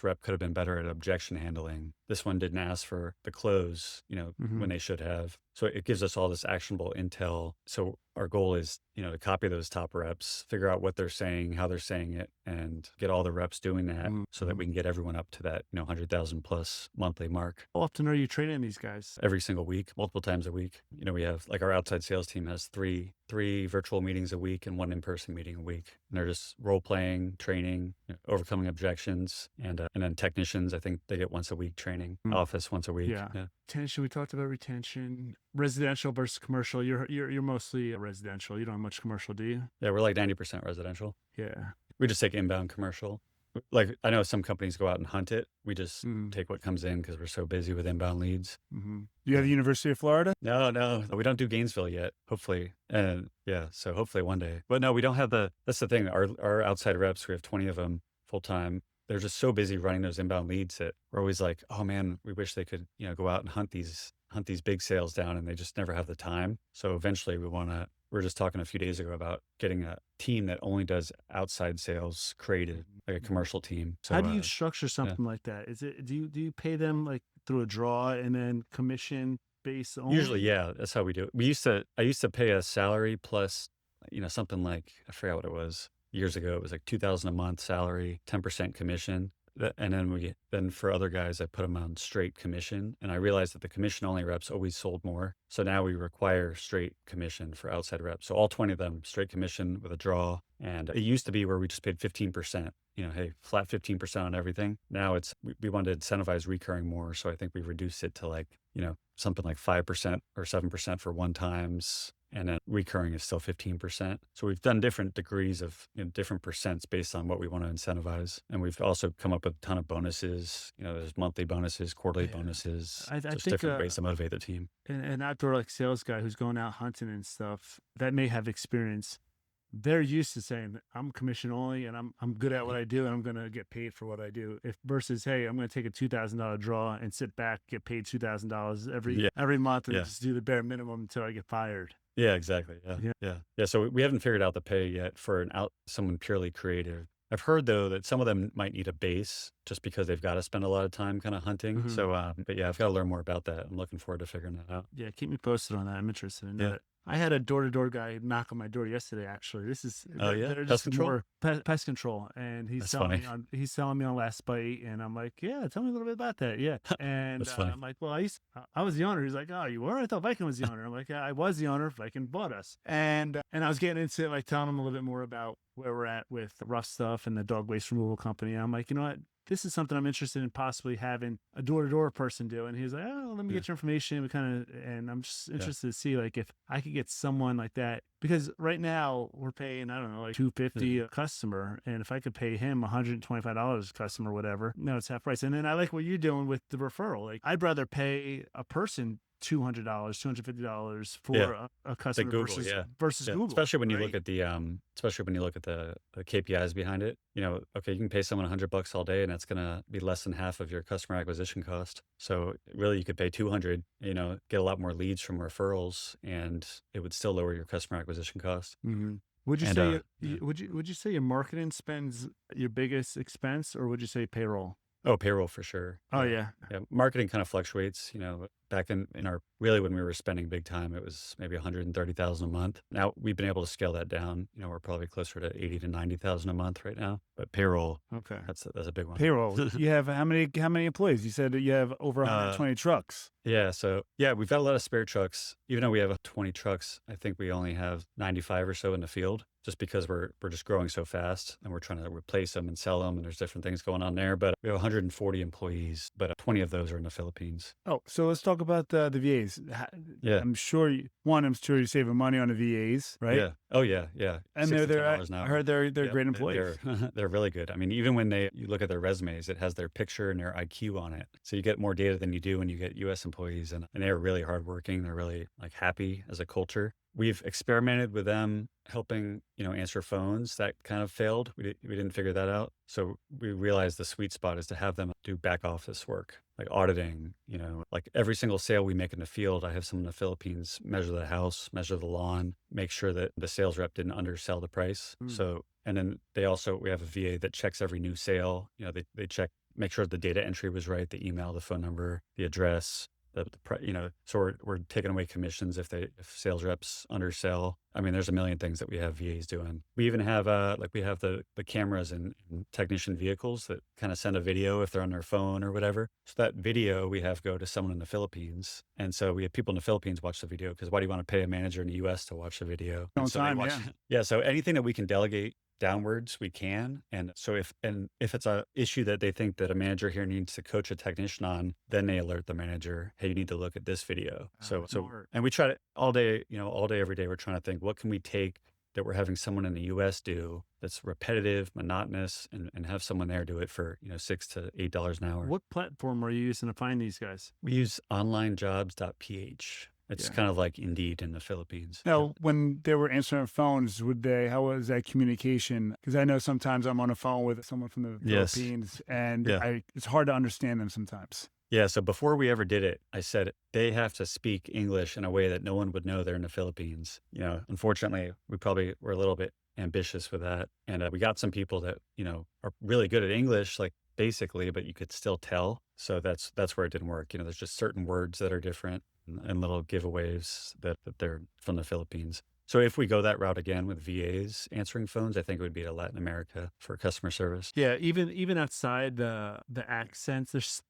rep could have been better at objection handling. This one didn't ask for the close, when they should have. So it gives us all this actionable intel. So our goal is, to copy those top reps, figure out what they're saying, how they're saying it, and get all the reps doing that so that we can get everyone up to that, 100,000 plus monthly mark. How often are you training these guys? Every single week, multiple times a week. We have like our outside sales team has three virtual meetings a week and one in-person meeting a week. And they're just role playing, training, overcoming objections. And then technicians, I think they get once a week training, office once a week. Yeah. Retention, we talked about retention. Residential versus commercial. You're mostly residential. You don't have much commercial, do you? Yeah, we're like 90% residential. Yeah. We just take inbound commercial. Like I know some companies go out and hunt it. We just take what comes in because we're so busy with inbound leads. Do you have the University of Florida? No, we don't do Gainesville yet, hopefully. And so hopefully one day. But no, we don't have that's the thing. Our outside reps, we have 20 of them full time. they're just so busy running those inbound leads that we're always like, oh man, we wish they could, go out and hunt these big sales down, and they just never have the time. So eventually we were just talking a few days ago about getting a team that only does outside sales creative, like a commercial team. So How do you structure yeah. something like that? Is it do you pay them like through a draw and then commission base Usually, only? yeah, that's how we do it. I used to pay a salary plus, something like, I forgot what it was. Years ago, it was like 2,000 a month salary, 10% commission. And then for other guys, I put them on straight commission. And I realized that the commission only reps always sold more. So now we require straight commission for outside reps. So all 20 of them straight commission with a draw. And it used to be where we just paid 15%, hey, flat 15% on everything. Now we wanted to incentivize recurring more. So I think we reduced it to like, something like 5% or 7% for one times. And then recurring is still 15%. So we've done different degrees of different percents based on what we want to incentivize. And we've also come up with a ton of bonuses. There's monthly bonuses, quarterly Yeah. bonuses, I just think different ways to motivate the team. an outdoor like sales guy who's going out hunting and stuff that may have experience, they're used to saying I'm commission only and I'm good at what I do and I'm gonna get paid for what I do. If versus hey, I'm gonna take a $2,000 draw and sit back, get paid $2,000 Yeah. every month and Yeah. just do the bare minimum until I get fired. Yeah, exactly. Yeah. Yeah. Yeah. Yeah. So we haven't figured out the pay yet for someone purely creative. I've heard though that some of them might need a base just because they've got to spend a lot of time kind of hunting. Mhm. So, but yeah, I've got to learn more about that. I'm looking forward to figuring that out. Yeah, keep me posted on that. I'm interested in Yeah. that. I had a door-to-door guy knock on my door yesterday. Actually, this is Oh yeah. they're Pest just control. more pest control, and That's funny. he's selling me on Last Bite, and I'm like, yeah, tell me a little bit about that. Yeah, and That's funny. I'm like, well, I was the owner. He's like, oh, you were? I thought Viking was the owner. I'm like, yeah, I was the owner. Viking bought us, and I was getting into it, like telling him a little bit more about where we're at with the rough stuff and the dog waste removal company. And I'm like, you know what? This is something I'm interested in possibly having a door-to-door person do. And he's like, oh, let me Yeah. get your information. And I'm just Yeah. interested to see like if I could get someone like that, because right now we're paying, I don't know, like $250 a customer. And if I could pay him $125 a customer, whatever, no, it's half price. And then I like what you're doing with the referral. Like I'd rather pay a person $200, $250 for Yeah. a customer Google, versus yeah. versus Yeah. Google. Especially when you look right? at the KPIs behind it. Okay, you can pay someone $100 all day, and that's gonna be less than half of your customer acquisition cost. So really, you could pay 200. Get a lot more leads from referrals, and it would still lower your customer acquisition cost. Mm-hmm. Would you And say yeah. would you say your marketing spends your biggest expense, or would you say payroll? Oh, payroll for sure. Oh Yeah. yeah. Yeah. Marketing kind of fluctuates. Back in our really when we were spending big time, it was maybe 130,000 a month. Now we've been able to scale that down. We're probably closer to 80 to 90,000 a month right now. But payroll, Okay. that's a big one. Payroll. You have how many employees? You said that you have over 120 trucks. Yeah. So yeah, we've got a lot of spare trucks. Even though we have 20 trucks, I think we only have 95 or so in the field, just because we're just growing so fast and we're trying to replace them and sell them. And there's different things going on there. But we have 140 employees, but 20 of those are in the Philippines. Oh, so let's talk about the VAs. Yeah. I'm sure I'm sure you're saving money on the VAs, right? Yeah. Oh yeah. Yeah. And $6 to they're $10 an I hour. heard they're Yeah, great employees. They're really good. I mean, even when you look at their resumes, it has their picture and their IQ on it. So you get more data than you do when you get U.S. employees, and they're really hardworking. They're really like happy as a culture. We've experimented with them helping, answer phones. That kind of failed. We didn't figure that out. So we realized the sweet spot is to have them do back office work, like auditing, like every single sale we make in the field. I have someone in the Philippines measure the house, measure the lawn, make sure that the sales rep didn't undersell the price. Mm. So, and then we have a VA that checks every new sale. They check, make sure the data entry was right, the email, the phone number, the address. So we're taking away commissions if sales reps undersell. I mean, there's a million things that we have VAs doing. We even have we have the cameras in technician vehicles that kind of send a video if they're on their phone or whatever. So that video we have go to someone in the Philippines, and so we have people in the Philippines watch the video, because why do you want to pay a manager in the U.S. to watch the video? On And so they time, watch. yeah. Yeah. So anything that we can delegate downwards we can. And so if it's a issue that they think that a manager here needs to coach a technician on, then they alert the manager, hey, you need to look at this video. Smart. And we try to all day every day, we're trying to think, what can we take that we're having someone in the US do that's repetitive, monotonous, and have someone there do it for $6 to $8 an hour. What platform are you using to find these guys? We use onlinejobs.ph. It's Yeah. kind of like Indeed in the Philippines. Now, when they were answering phones, how was that communication? Because I know sometimes I'm on a phone with someone from the Yes. Philippines and Yeah. it's hard to understand them sometimes. Yeah. So before we ever did it, I said they have to speak English in a way that no one would know they're in the Philippines. Unfortunately, we probably were a little bit ambitious with that. And we got some people that, are really good at English, like basically, but you could still tell. So that's where it didn't work. There's just certain words that are different and little giveaways that they're from the Philippines. So if we go that route again with VAs answering phones, I think it would be to Latin America for customer service. Yeah, even outside the accents, there's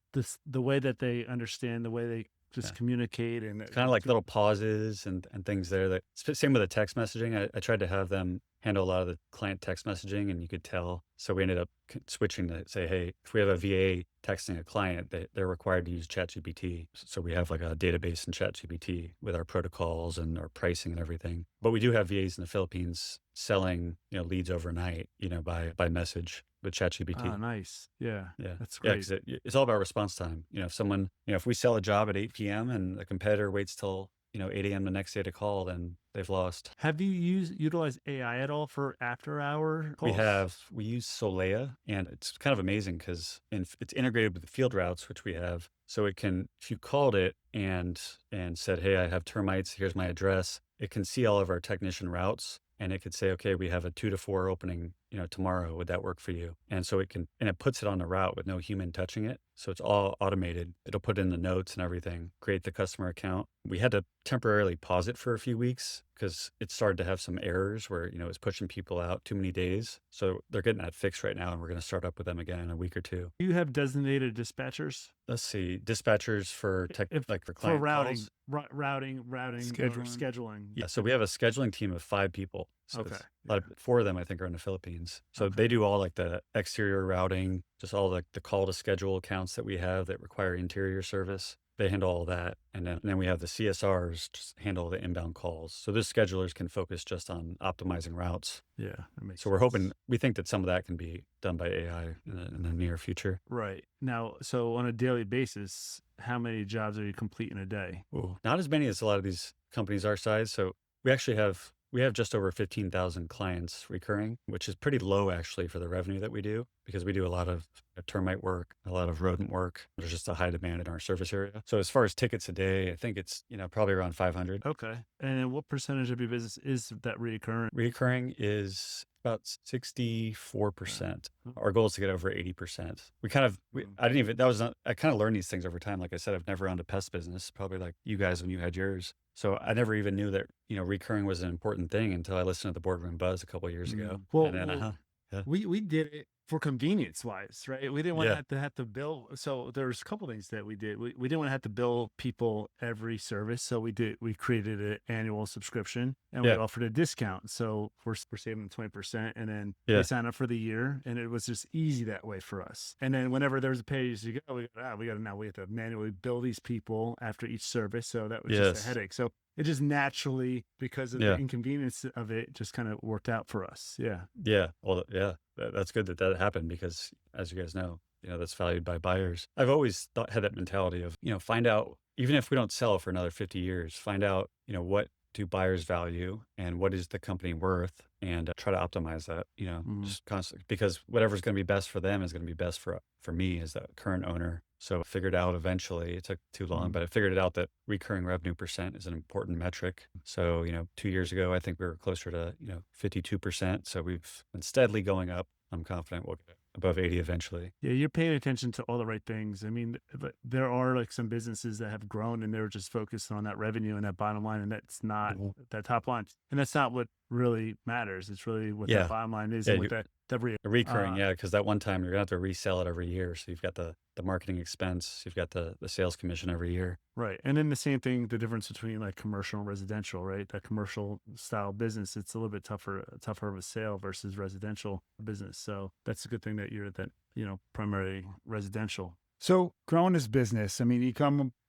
the way that they understand, the way they just Yeah. communicate, and Kind of like little pauses and things there. Same with the text messaging. I tried to have them handle a lot of the client text messaging, and you could tell. So we ended up switching to say, hey, if we have a VA texting a client, they're required to use ChatGPT. So we have like a database in ChatGPT with our protocols and our pricing and everything. But we do have VAs in the Philippines selling, leads overnight, by message with ChatGPT. oh, nice. Yeah, Yeah. that's Yeah, great. because it's all about response time. If someone, if we sell a job at 8 p.m. and the competitor waits till, 8 a.m. the next day to call, then they've lost. Have you utilized AI at all for after hour calls? We use Solea, and it's kind of amazing because it's integrated with the field routes, which we have. So it can, if you called it and said, hey, I have termites, here's my address, it can see all of our technician routes. And it could say, okay, we have a 2 to 4 opening, tomorrow. Would that work for you? And so it puts it on the route with no human touching it. So it's all automated. It'll put in the notes and everything, create the customer account. We had to temporarily pause it for a few weeks because it started to have some errors where, it's pushing people out too many days. So they're getting that fixed right now, and we're going to start up with them again in a week or two. Do you have designated dispatchers? Let's see, dispatchers for for For client routing, calls. routing, or scheduling. Yeah, so we have a scheduling team of 5 people. So Okay. it's a lot of, 4 of them, I think, are in the Philippines. So they do all like the exterior routing, just all the call to schedule accounts that we have that require interior service. They handle all that. And then we have the CSRs just handle the inbound calls. So those schedulers can focus just on optimizing routes. Yeah, that makes So sense. we think that some of that can be done by AI in the near future. Right. Now, so on a daily basis, how many jobs are you complete in a day? Ooh, not as many as a lot of these companies our size. So we actually we have just over 15,000 clients recurring, which is pretty low actually for the revenue that we do, because we do a lot of termite work, a lot of rodent work. There's just a high demand in our service area. So as far as tickets a day, I think it's, probably around 500. Okay. And then what percentage of your business is that recurrent? Recurring is about 64%. Okay. Our goal is to get over 80%. I didn't even, I kind of learned these things over time. Like I said, I've never owned a pest business, probably like you guys when you had yours. So I never even knew that, recurring was an important thing until I listened to the Boardroom Buzz a couple of years ago. Well, And then, yeah. we did it for convenience wise, right? We didn't want Yeah. to have to bill. So there's a couple things that we did. We didn't want to have to bill people every service. So we created an annual subscription, and we Yeah. offered a discount. So we're saving them 20%, and then Yeah. they sign up for the year, and it was just easy that way for us. And then whenever there's a pay as you go, we have to manually bill these people after each service. So that was just Yes. a headache. So it just naturally, because of Yeah. the inconvenience of it, just kind of worked out for us. Yeah. Yeah. Well, yeah, that's good that happened because, as you guys know, that's valued by buyers. I've always had that mentality of, find out, even if we don't sell for another 50 years, find out, what do buyers value and what is the company worth, and try to optimize that, just constantly, because whatever's going to be best for them is going to be best for me as the current owner. So I figured out eventually, it took too long, but I figured it out that recurring revenue percent is an important metric. So, 2 years ago, I think we were closer to, 52%. So we've been steadily going up. I'm confident we'll get above 80 eventually. Yeah, you're paying attention to all the right things. I mean, but there are like some businesses that have grown and they're just focused on that revenue and that bottom line, and that's not that top line, and that's not what really matters. It's really what Yeah. that bottom line is, Yeah, and what that Recurring, yeah, because that one time you're gonna have to resell it every year. So you've got the marketing expense, you've got the sales commission every year. right. And then the same thing, the difference between like commercial and residential, right? That commercial style business, it's a little bit tougher of a sale versus residential business. So that's a good thing that you're primarily residential. So growing this business, I mean,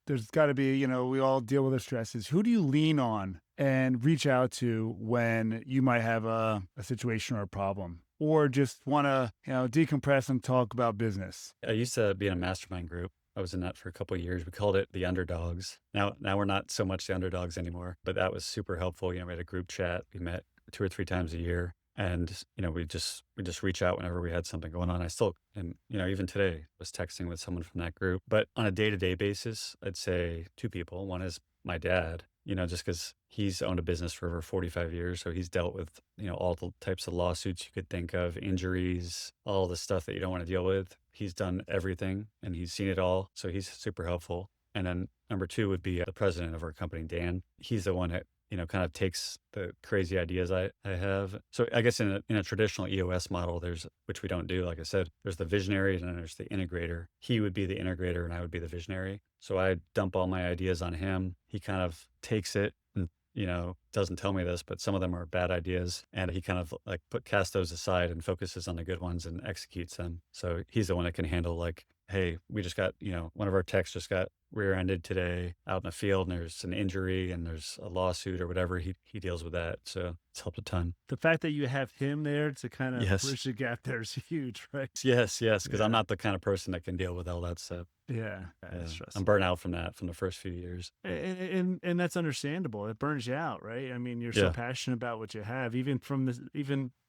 there's got to be, we all deal with the stresses. Who do you lean on and reach out to when you might have a situation or a problem, or just want to, decompress and talk about business? I used to be in a mastermind group, I was in that for a couple of years. We called it the underdogs. Now we're not so much the underdogs anymore, but that was super helpful. We had a group chat. We met 2 or 3 times a year. And, we just reach out whenever we had something going on. I still, and, even today was texting with someone from that group, but on a day-to-day basis, I'd say two people. One is my dad, just because he's owned a business for over 45 years. So he's dealt with, all the types of lawsuits you could think of, injuries, all the stuff that you don't want to deal with. He's done everything and he's seen it all. So he's super helpful. And then number two would be the president of our company, Dan. He's the one that, kind of takes the crazy ideas I have. So I guess in a traditional EOS model, which we don't do, like I said, there's the visionary and then there's the integrator. He would be the integrator and I would be the visionary. So I dump all my ideas on him. He kind of takes it and, doesn't tell me this, but some of them are bad ideas. And he kind of like cast those aside and focuses on the good ones and executes them. So he's the one that can handle like, hey, we just got, one of our techs just got rear-ended today out in the field and there's an injury and there's a lawsuit or whatever. He deals with that. So it's helped a ton. The fact that you have him there to kind of Yes. bridge the gap there is huge, right? Yes. Because I'm not the kind of person that can deal with all that stuff. Yeah. Yeah. I'm burnt out from that from the first few years. And that's understandable. It burns you out, right? I mean, you're so passionate about what you have, even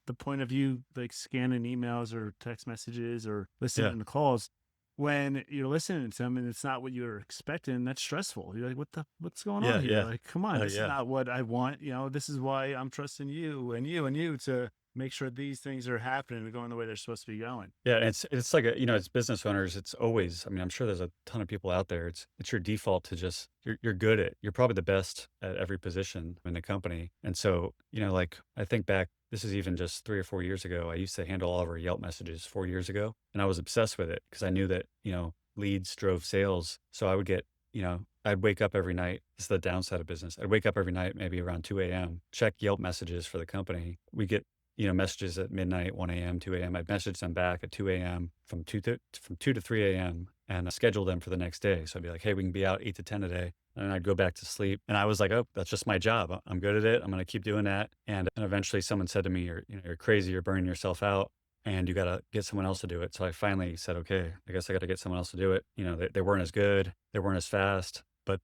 the point of view, like scanning emails or text messages or listening to calls. When you're listening to them and it's not what you're expecting, that's stressful. You're like, what's going on here? Like, come on, this is not what I want. This is why I'm trusting you and you to make sure these things are happening and going the way they're supposed to be going. Yeah, and it's like as business owners, it's always. I mean, I'm sure there's a ton of people out there. It's your default to just you're good at. You're probably the best at every position in the company, and so like I think back. This is even just 3 or 4 years ago. I used to handle all of our Yelp messages 4 years ago, and I was obsessed with it because I knew that leads drove sales. So I would get I'd wake up every night. This is the downside of business. I'd wake up every night, maybe around 2 a.m. Check Yelp messages for the company. We get messages at midnight, 1 a.m., 2 a.m. I'd message them back at 2 a.m. from 2 to 3 a.m. and schedule them for the next day. So I'd be like, hey, we can be out 8 to 10 today. And I'd go back to sleep. And I was like, oh, that's just my job. I'm good at it. I'm going to keep doing that. And eventually someone said to me, you're crazy. You're burning yourself out and you got to get someone else to do it. So I finally said, okay, I guess I got to get someone else to do it. They weren't as good. They weren't as fast. But,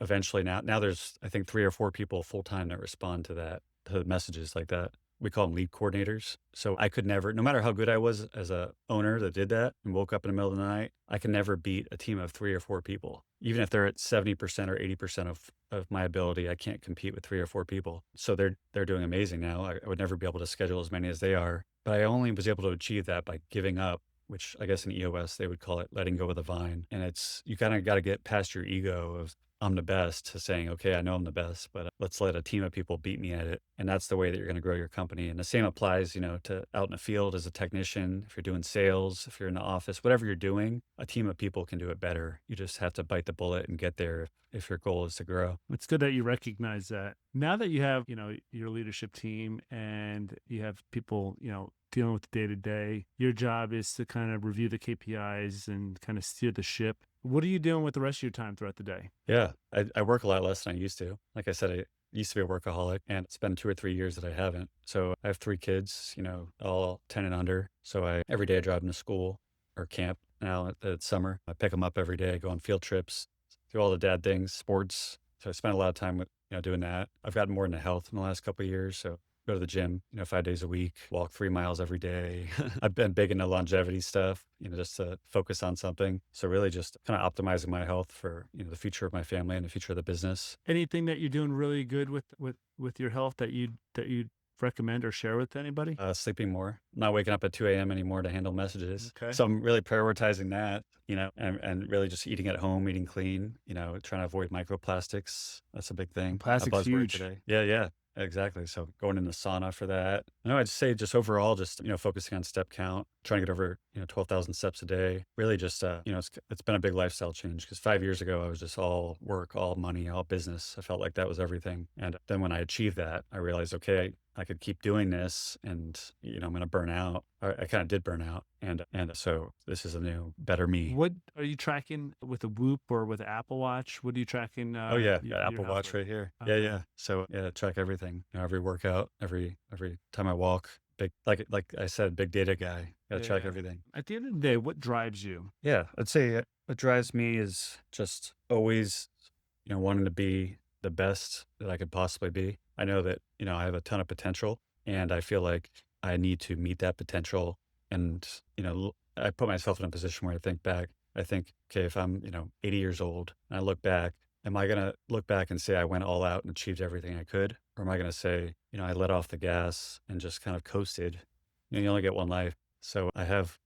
eventually now there's, I think, 3 or 4 people full time that respond to messages like that. We call them lead coordinators. So I could never, no matter how good I was as a owner that did that and woke up in the middle of the night, I could never beat a team of 3 or 4 people. Even if they're at 70% or 80% of my ability, I can't compete with 3 or 4 people. So they're doing amazing now. I would never be able to schedule as many as they are. But I only was able to achieve that by giving up, which I guess in EOS, they would call it letting go of the vine. And you kind of got to get past your ego of I'm the best to saying, okay, I know I'm the best, but let's let a team of people beat me at it. And that's the way that you're going to grow your company. And the same applies, to out in the field as a technician. If you're doing sales, if you're in the office, whatever you're doing, a team of people can do it better. You just have to bite the bullet and get there if your goal is to grow. It's good that you recognize that. Now that you have, your leadership team and you have people, dealing with the day-to-day, your job is to kind of review the KPIs and kind of steer the ship. What are you doing with the rest of your time throughout the day? Yeah, I work a lot less than I used to. Like I said, I used to be a workaholic and it's been 2 or 3 years that I haven't. So I have 3 kids, all 10 and under. So every day I drive them to school or camp. Now it's summer. I pick them up every day, go on field trips, do all the dad things, sports. So I spend a lot of time with, doing that. I've gotten more into health in the last couple of years. So go to the gym, 5 days a week, walk 3 miles every day. I've been big into longevity stuff, just to focus on something. So really just kind of optimizing my health for, the future of my family and the future of the business. Anything that you're doing really good with your health that you recommend or share with anybody? Sleeping more. I'm not waking up at 2 a.m. anymore to handle messages. Okay. So I'm really prioritizing that, and really just eating at home, eating clean, trying to avoid microplastics. That's a big thing. Plastic's huge today. Yeah. Exactly. So going in the sauna for that. No, I'd say just overall, just, focusing on step count, trying to get over, 12,000 steps a day. Really just, it's been a big lifestyle change because 5 years ago, I was just all work, all money, all business. I felt like that was everything. And then when I achieved that, I realized, okay, I could keep doing this and, I'm going to burn out. I kind of did burn out. And so this is a new, better me. What are you tracking with a Whoop or with Apple Watch? What are you tracking? Oh yeah, Apple Watch right here. Okay. Yeah. So track everything, every workout, every time I walk, big, like I said, big data guy. Got to track Yeah. everything. At the end of the day, what drives you? Yeah, I'd say what drives me is just always, wanting to be the best that I could possibly be. I know that, I have a ton of potential and I feel like I need to meet that potential. And, I put myself in a position where I think, okay, if I'm, 80 years old and I look back, am I going to look back and say I went all out and achieved everything I could? Or am I going to say, I let off the gas and just kind of coasted? You only get one life. So I have,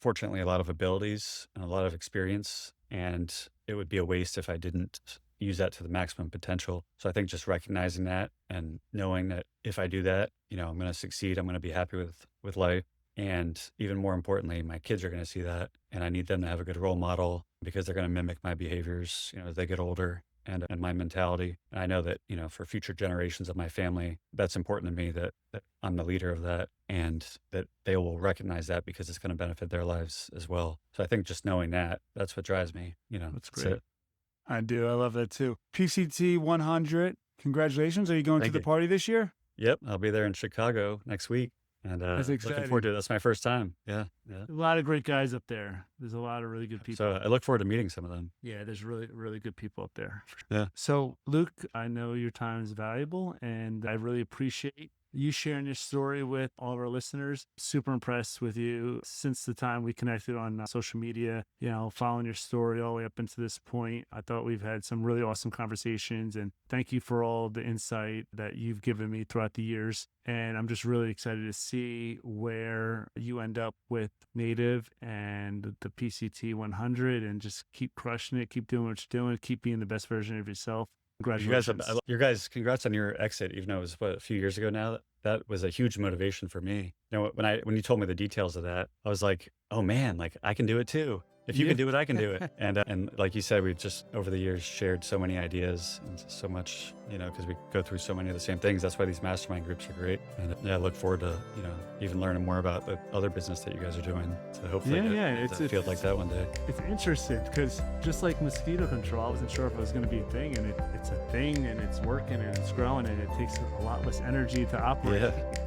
fortunately a lot of abilities and a lot of experience, and it would be a waste if I didn't use that to the maximum potential. So I think just recognizing that and knowing that if I do that, I'm going to succeed. I'm going to be happy with life. And even more importantly, my kids are going to see that, and I need them to have a good role model because they're going to mimic my behaviors, as they get older and my mentality. And I know that, for future generations of my family, that's important to me that I'm the leader of that and that they will recognize that because it's going to benefit their lives as well. So I think just knowing that's what drives me, That's great. it. I do. I love that too. PCT 100. Congratulations. Are you going Thank to the you. party this year? Yep. I'll be there in Chicago next week. And That's looking exciting. forward to it. That's my first time. Yeah. A lot of great guys up there. There's a lot of really good people. So I look forward to meeting some of them. Yeah, there's really, really good people up there. Yeah. So, Luke, I know your time is valuable, and I really appreciate you sharing your story with all of our listeners. Super impressed with you since the time we connected on social media, following your story all the way up into this point. I thought we've had some really awesome conversations, and thank you for all the insight that you've given me throughout the years. And I'm just really excited to see where you end up with Native and the PCT 100, and just keep crushing it, keep doing what you're doing, keep being the best version of yourself. Congratulations. Congrats on your exit, even though it was a few years ago now. That was a huge motivation for me. When you told me the details of that, I was like, oh man, like I can do it too. If you can do it, I can do it. And like you said, we've just over the years shared so many ideas and so much, because we go through so many of the same things. That's why these mastermind groups are great. And I look forward to, even learning more about the other business that you guys are doing. So hopefully it's a field like that one day. It's interesting because just like mosquito control, I wasn't sure if it was going to be a thing, and it's a thing, and it's working and it's growing, and it takes a lot less energy to operate.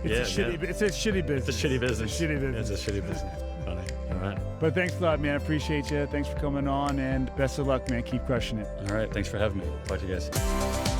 It's a shitty business. It's a shitty business. It's a shitty business. Funny. All right. But thanks a lot, man. I appreciate you. Thanks for coming on, and best of luck, man. Keep crushing it. All right. Thanks for having me. Talk to you guys.